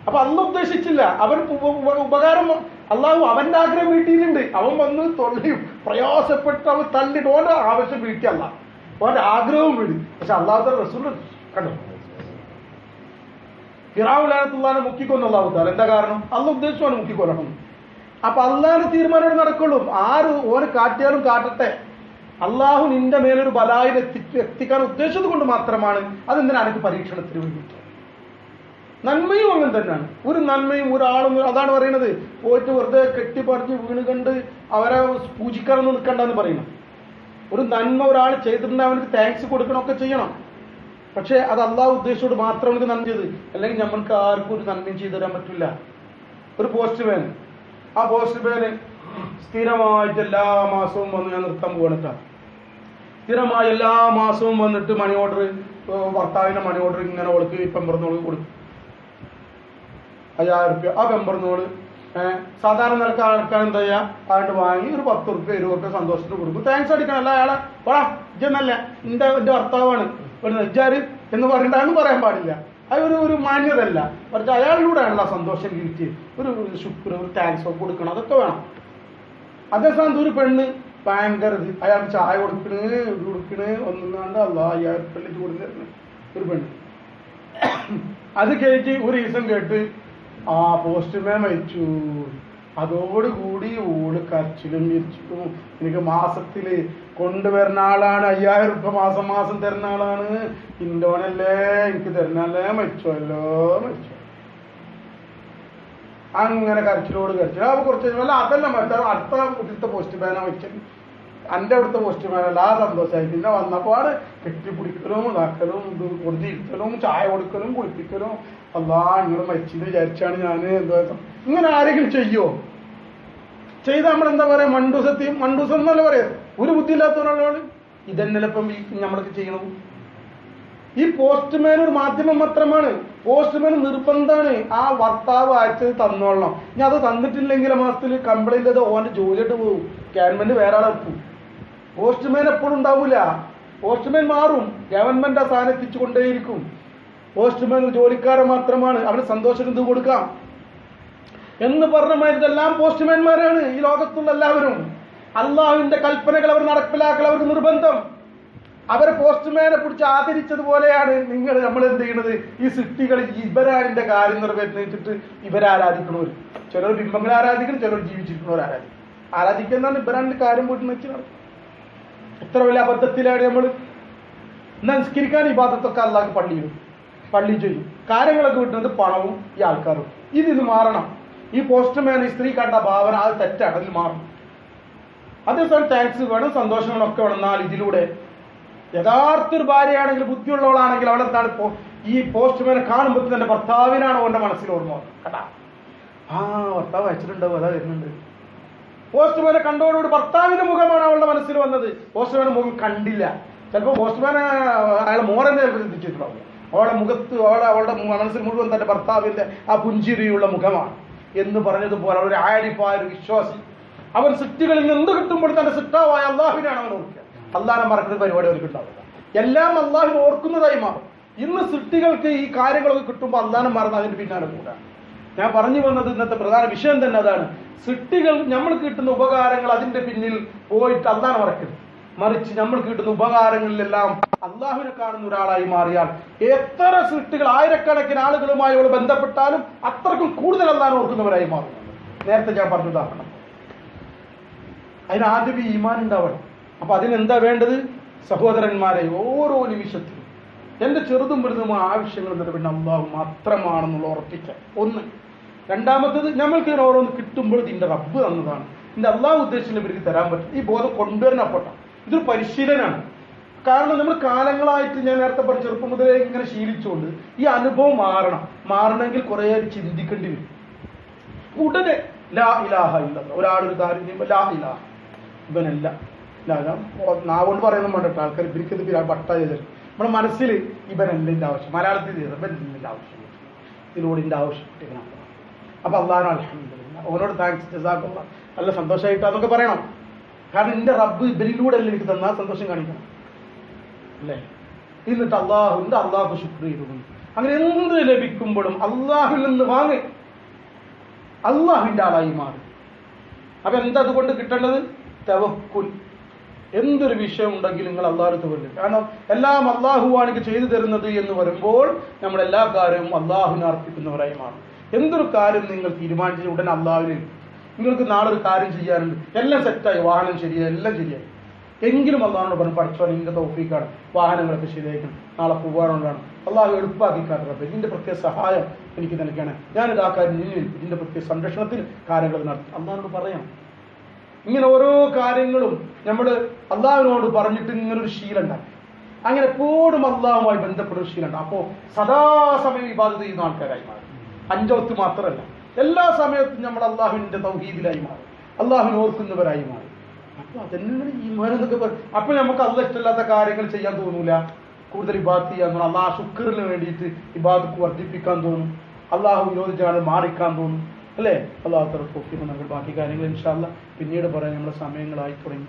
അപ്പൊ അള്ളാഹു ഉദ്ദേശിച്ചില്ല, അവൻ ഉപകാരം അള്ളാഹു അവന്റെ ആഗ്രഹം വീട്ടിയിലുണ്ട്. അവൻ വന്ന് തൊള്ളിയും പ്രയാസപ്പെട്ട് അവൻ തള്ളിട്ട് ഓന്റെ ആവശ്യം വീട്ടിയല്ല, ഓന്റെ ആഗ്രഹവും വീടി. പക്ഷെ അള്ളാഹു റസൂൽ കണ്ടോ, ഫിറഔനെ മുക്കിക്കൊന്നു അള്ളാഹു താല. എന്താ കാരണം? അള്ളാഹു ഉദ്ദേശിച്ചാണ് മുക്കിക്കൊല്ലണം. അപ്പൊ അള്ളാഹിന്റെ തീരുമാനം നടക്കുള്ളൂ. ആര് ഓന് കാട്ടിയാലും കാട്ടട്ടെ, അള്ളാഹു നിന്റെ മേലൊരു ബലായിൽ എത്തിക്കാൻ ഉദ്ദേശിച്ചത് കൊണ്ട് മാത്രമാണ്. അതെന്തിനാണ് എനിക്ക് പരീക്ഷണത്തിന് വേണ്ടിയിട്ട്. നന്മയും അങ്ങനെ തന്നെയാണ്. ഒരു നന്മയും ഒരാളും, അതാണ് പറയുന്നത്, പോയിട്ട് വെറുതെ കെട്ടിപ്പറിച്ച് വീണ് കണ്ട് അവരെ പൂജിക്കാനൊന്നും നിൽക്കണ്ടെന്ന് പറയണം. ഒരു നന്മ ഒരാൾ ചെയ്തിട്ടുണ്ടെങ്കിൽ അവനക്ക് താങ്ക്സ് കൊടുക്കണമൊക്കെ ചെയ്യണം. പക്ഷെ അത് അള്ളാഹു ഉദ്ദേശിച്ചോട് മാത്രം നമുക്ക് നന്മ ചെയ്ത്, അല്ലെങ്കിൽ നമ്മൾക്ക് ആർക്കും ഒരു നന്മയും ചെയ്തു തരാൻ പറ്റില്ല. ഒരു പോസ്റ്റ് മാൻ, ആ പോസ്റ്റ് മാന് സ്ഥിരമായിട്ട് എല്ലാ മാസവും വന്ന്, ഞാൻ നിർത്താൻ പോകണട്ടാ, സ്ഥിരമായി എല്ലാ മാസവും വന്നിട്ട് മണി ഓർഡർ, ഭർത്താവിന്റെ മണി ഓർഡർ ഇങ്ങനെ ഓൾക്ക് പെമ്പറന്നോള് കൊടുക്കും 1000 റുപ്യ. ആ പെമ്പറന്നോള് സാധാരണ നിലക്ക് ആൾക്കാർ എന്താ ചെയ്യാ, ആയിട്ട് വാങ്ങി ഒരു 10 റുപ്യ 20 റുപ്യ സന്തോഷത്തിന് കൊടുക്കും. താങ്ക്സ് അടിക്കണം. അല്ല അയാളെ വാടാ ഇജ്ജെന്നല്ല, എന്റെ ഭർത്താവാണ് ഇജ്ജാര് എന്ന് പറയണ്ടെന്ന് പറയാൻ പാടില്ല. അത് ഒരു മാന്യതല്ല. പക്ഷെ അയാളിലൂടെയാണല്ലോ സന്തോഷം കിട്ടി, ഒരു ശുക്ർ, ഒരു താങ്ക്സ് ഒക്കെ കൊടുക്കണം, അതൊക്കെ വേണം. അതേസമയത്ത് ഒരു പെണ്ണ് ഭയങ്കര അയാൾക്ക് ചായ കൊടുക്കണേ ഒന്നാണ്ട് 1000 റുപ്യ കൊടുക്കുന്ന ഒരു പെണ്ണ്. അത് കേട്ട് ഒരു ദിവസം കേട്ട് ആ പോസ്റ്റ്മാൻ മരിച്ചു. അതോടുകൂടി ഓള് കരച്ചിലും മിരിച്ചിലും, എനിക്ക് മാസത്തില് കൊണ്ടുവരുന്ന ആളാണ്, 5000 റുപ്യ മാസം തരുന്ന ആളാണ്, ഇൻഡോനല്ലേ എനിക്ക് തരുന്നല്ലേ, മരിച്ചല്ലോ. അങ്ങനെ കരച്ചിലോട് കരച്ചിൽ. അപ്പൊ കുറച്ച് കഴിഞ്ഞാൽ അതല്ല മറ്റേ അടുത്ത ഇവിടുത്തെ പോസ്റ്റ്മാനാ വെച്ചത്, എൻ്റെ അവിടുത്തെ പോസ്റ്റ്മാനല്ല. ആ സന്തോഷമായി. പിന്നെ വന്നപ്പാട് കെട്ടിപ്പിടിക്കലും ഇതാക്കലും ഇത് കൊടുത്തിരിക്കലും ചായ കൊടുക്കലും കുളിപ്പിക്കലും. അല്ലാ നിങ്ങൾ മരിച്ചെന്ന് വിചാരിച്ചാണ് ഞാൻ എന്താ. ഇങ്ങനെ ആരെങ്കിലും ചെയ്യോ? ചെയ്ത് നമ്മളെന്താ പറയാ, മണ്ടൂസം എന്നല്ല പറയാ. ഒരു ബുദ്ധിയില്ലാത്തവരാണ് ഇതെന്നല്ല ഇപ്പം നമ്മളൊക്കെ ചെയ്യണത്. ഈ പോസ്റ്റ്മാൻ ഒരു മാധ്യമം മാത്രമാണ്. പോസ്റ്റ്മാൻ നിർബന്ധമാണ് ആ ഭർത്താവ് അയച്ചത് തന്നോളണം. ഇനി അത് തന്നിട്ടില്ലെങ്കിൽ മാസത്തിൽ കംപ്ലൈന്റ് ചെയ്ത് ഓന്റെ ജോലിയായിട്ട് പോകും, ഗവൺമെന്റ് വേറെ ആളെ വെക്കും. പോസ്റ്റ്മാൻ എപ്പോഴും ഉണ്ടാവില്ല. പോസ്റ്റ്മാൻ മാറും, ഗവൺമെന്റ് ആ സാധനം എത്തിച്ചുകൊണ്ടേയിരിക്കും. പോസ്റ്റ്മാൻ ജോലിക്കാരൻ മാത്രമാണ്, അവന് സന്തോഷം എന്ത് കൊടുക്കാം. എന്ന് പറഞ്ഞ ഇതെല്ലാം പോസ്റ്റ്മാൻമാരാണ് ഈ ലോകത്തുള്ള എല്ലാവരും. അള്ളാഹുവിന്റെ കൽപ്പനകൾ അവർ നടപ്പിലാക്കൽ അവർക്ക് നിർബന്ധം. അവരെ പോസ്റ്റ്മാനെ പിടിച്ച് ആദരിച്ചതുപോലെയാണ് നമ്മൾ എന്ത് ചെയ്യണത്? ഈ സൃഷ്ടികൾ ഇവരാണിന്റെ കാര്യം നിറവേറ്റിട്ട് ഇവരാരാധിക്കണവർ. ചിലർ ബിംബങ്ങളെ ആരാധിക്കണം, ചിലർ ജീവിച്ചിരിക്കുന്നവർ ആരാധിക്കുന്നതാണ് ഇവരാണിന്റെ കാര്യം പോയിട്ട് വെച്ചാണ്. എത്ര വലിയ അബദ്ധത്തിലാണ് നമ്മൾ. നിസ്കരിക്കാൻ ഈ ഭാഗത്തൊക്കെ അള്ളാഹ് പള്ളി ചെയ്യും. കാര്യങ്ങളൊക്കെ കിട്ടുന്നത് പണവും ഈ ആൾക്കാരും. ഇത് മാറണം. ഈ പോസ്റ്റ്മാൻ ഈ സ്ത്രീ കണ്ട ഭാവന അത് തെറ്റാണ്, അതിൽ മാറണം. അതേസമയം താങ്ക്സ് വേണം, സന്തോഷങ്ങളൊക്കെ വേണം. എന്നാൽ ഇതിലൂടെ യഥാർത്ഥ ഒരു ഭാര്യയാണെങ്കിൽ, ബുദ്ധിയുള്ളവളാണെങ്കിൽ അവളെന്താണ് ഈ പോസ്റ്റ്മാനെ കാണുമ്പോൾ തന്നെ ഭർത്താവിനാണ് അവന്റെ മനസ്സിൽ ഓർമ്മ കേട്ടാ. ഭർത്താവ് അയച്ചിട്ടുണ്ടാവും, അതാ വരുന്നുണ്ട്. പോസ്റ്റ്മാനെ കണ്ടോടുകൂടി ഭർത്താവിന്റെ മുഖമാണ് അവളുടെ മനസ്സിൽ വന്നത്. പോസ്റ്റ്മാന്റെ മുഖം കണ്ടില്ല. ചിലപ്പോൾ പോസ്റ്റ്മാനെ അയാളെ മോറെന്നെ ചിന്തിച്ചിട്ടുണ്ടാവും. അവളുടെ മുഖത്ത് അവളുടെ മനസ്സിൽ മുഴുവൻ തന്റെ ഭർത്താവിന്റെ ആ പുഞ്ചിരിയുള്ള മുഖമാണ് എന്ന് പറഞ്ഞതുപോലെ അവളൊരു ആരിഫായ ഒരു വിശ്വാസി. അവൻ സൃഷ്ടികളിൽ നിന്ന് എന്ത് കിട്ടുമ്പോൾ തന്റെ സൃഷ്ടാവായ അള്ളാഹുവിനാണ് അവൻ ഓർക്കുക. അള്ളാഹിനെ മറക്കുന്ന പരിപാടി അവർക്ക് ഉണ്ടാവില്ല. എല്ലാം അള്ളാഹിനെ ഓർക്കുന്നതായി മാറും. ഇന്ന് സൃഷ്ടികൾക്ക് ഈ കാര്യങ്ങളൊക്കെ കിട്ടുമ്പോൾ അള്ളാഹിനെ മറന്ന് അതിന് പിന്നാലെ കൂടാണ്. ഞാൻ പറഞ്ഞു വന്നത് ഇന്നത്തെ പ്രധാന വിഷയം തന്നെ അതാണ്. സൃഷ്ടികൾ നമ്മൾ കിട്ടുന്ന ഉപകാരങ്ങൾ അതിന്റെ പിന്നിൽ പോയിട്ട് അള്ളാഹിനെ മറക്കരുത്. മറിച്ച് നമ്മൾ കിട്ടുന്ന ഉപകാരങ്ങളിലെല്ലാം അള്ളാഹുവിനെ കാണുന്ന ഒരാളായി മാറിയാൽ എത്ര സൃഷ്ടികൾ ആയിരക്കണക്കിന് ആളുകളുമായി അവൾ ബന്ധപ്പെട്ടാലും അത്രക്കും കൂടുതൽ അള്ളാഹിനെ ഓർക്കുന്നവരായി മാറുന്നത്. നേരത്തെ ഞാൻ പറഞ്ഞതാണ്. അതിനാദ്യം ഈ ഈമാൻ ഉണ്ടാവണം. അപ്പൊ അതിനെന്താ വേണ്ടത്? സഹോദരന്മാരെ, ഓരോ നിമിഷത്തിലും എന്റെ ചെറുതും വലുതും ആവശ്യങ്ങൾ എന്നിട്ട് പിന്നെ അള്ളാഹു മാത്രമാണെന്നുള്ള ഉറപ്പിക്കാൻ ഒന്ന്. രണ്ടാമത്തത്, നമ്മൾക്ക് ഓരോന്ന് കിട്ടുമ്പോൾ ഇതിന്റെ റബ്ബ് തന്നതാണ്, ഇതിന്റെ അള്ളാഹു ഉദ്ദേശിച്ച ഇവർക്ക് തരാൻ പറ്റും. ഈ ബോധം കൊണ്ടുവരണപ്പെട്ട ഇതൊരു പരിശീലനമാണ്. കാരണം നമ്മൾ കാലങ്ങളായിട്ട്, ഞാൻ നേരത്തെ പറഞ്ഞ ചെറുപ്പം മുതലേ ഇങ്ങനെ ശീലിച്ചുകൊണ്ട് ഈ അനുഭവം മാറണമെങ്കിൽ കുറെ ചിന്തിക്കേണ്ടി വരും. ഉടനെ ലാ ഇലാഹ ഇല്ലല്ലാഹ്, ഒരാളൊരു കാര്യം ചെയ്യുമ്പോൾ ലാ ഇലാഹ, ഇവനല്ല നാവുകൊണ്ട് പറയുന്നത് വേണ്ടട്ടോ. ആൾക്കാർ ഇവരിക്കത് ബട്ട ചെയ്തത് നമ്മുടെ മനസ്സിൽ ഇവനല്ല ഇതിന്റെ ആവശ്യം. മലയാളത്തിൽ ചെയ്തത് ഇവൻ്റെ ആവശ്യം, ഇതിലൂടെ ഇതിന്റെ ആവശ്യം. അപ്പൊ അള്ളാഹു അൽഹംദുലില്ലാഹ്, അവനോട് താങ്ക്സ്, ജസാക്കല്ലാഹ്, നല്ല സന്തോഷമായിട്ടാന്നൊക്കെ പറയണം. കാരണം എന്റെ റബ്ബ് ഇവരിലൂടെ അല്ലേ എനിക്ക് തന്നാൽ സന്തോഷം കാണിക്കണം അല്ലേ. എന്നിട്ട് അള്ളാഹു ശുക്ർ ചെയ്തു. അങ്ങനെ എന്ത് ലഭിക്കുമ്പോഴും അള്ളാഹുവിൽ നിന്ന് വാങ്ങി അള്ളാഹുവിന്റെ ആളായി മാറി. അപ്പൊ എന്താ അതുകൊണ്ട് കിട്ടേണ്ടത്? തവക്കുൽ. എന്തൊരു വിഷയം ഉണ്ടെങ്കിൽ നിങ്ങൾ അള്ളാഹുവിന്റെ വേണ്ടി. കാരണം എല്ലാം അള്ളാഹുവാണ് എനിക്ക് ചെയ്തു തരുന്നത് എന്ന് വരുമ്പോൾ നമ്മൾ എല്ലാ കാര്യവും അള്ളാഹുവിനെ അർപ്പിക്കുന്നവരായി മാറും. എന്തൊരു കാര്യം നിങ്ങൾ തീരുമാനിച്ച ഉടനെ അള്ളാഹുവിനെ, നിങ്ങൾക്ക് നാളെ ഒരു കാര്യം ചെയ്യാനുണ്ട്, എല്ലാം സെറ്റായി, വാഹനം ശരിയായി, എല്ലാം ശരിയായി, എങ്കിലും അള്ളാഹിനോട് പറഞ്ഞു, പഠിച്ചോ നിന്റെ തൗഫീഖാണ്, വാഹനങ്ങളൊക്കെ ശരിയായിരിക്കണം, നാളെ പോകാനുള്ളതാണ്, അള്ളാഹു എളുപ്പമാക്കി കാട്ടുന്നത്, ഇതിന്റെ പ്രത്യേക സഹായം എനിക്ക് നൽകണം, ഞാനിത് ആ കാര്യം ഇതിന്റെ പ്രത്യേക സംരക്ഷണത്തിൽ കാര്യങ്ങൾ നടത്തി അള്ളാഹിനോട് പറയാം. ഇങ്ങനെ ഓരോ കാര്യങ്ങളും നമ്മൾ അള്ളാഹുവിനോട് പറഞ്ഞിട്ട് ഇങ്ങനൊരു ശീലം ഉണ്ടാക്കി. അങ്ങനെ എപ്പോഴും അള്ളാഹുമായി ബന്ധപ്പെടുന്ന ശീലം. അപ്പോ സദാസമയം ഇബാദത്ത് ചെയ്യുന്ന ആൾക്കാരായി മാറും. 5 വക്ത് മാത്രമല്ല, എല്ലാ സമയത്തും നമ്മൾ അള്ളാഹുവിന്റെ തൗഹീദിലായി മാറും, അള്ളാഹുവിനെ ഓർക്കുന്നവരായി മാറും. അപ്പൊ അതെന്നാണ് ഈമാൻ എന്നൊക്കെ പറയും. അപ്പൊ നമുക്ക് അള്ളാഹ് ഇഷ്ടമില്ലാത്ത കാര്യങ്ങൾ ചെയ്യാൻ തോന്നൂല, കൂടുതൽ ഇബാദത്ത് ചെയ്യാൻ തോന്നും, അള്ളാഹ് ശുക്റിന് വേണ്ടിയിട്ട് ഇബാദത്ത് വർദ്ധിപ്പിക്കാൻ തോന്നും, അള്ളാഹു വിരോധിച്ചാണ് മാറിക്കാൻ തോന്നും അല്ലേ. അള്ളാഹു തആല തൗഫീഖ് നൽകട്ടെ. ബാക്കി കാര്യങ്ങൾ ഇൻഷാ അല്ലാഹ് പിന്നീട് പറയാൻ നമ്മുടെ സമയങ്ങളായി തുടങ്ങി.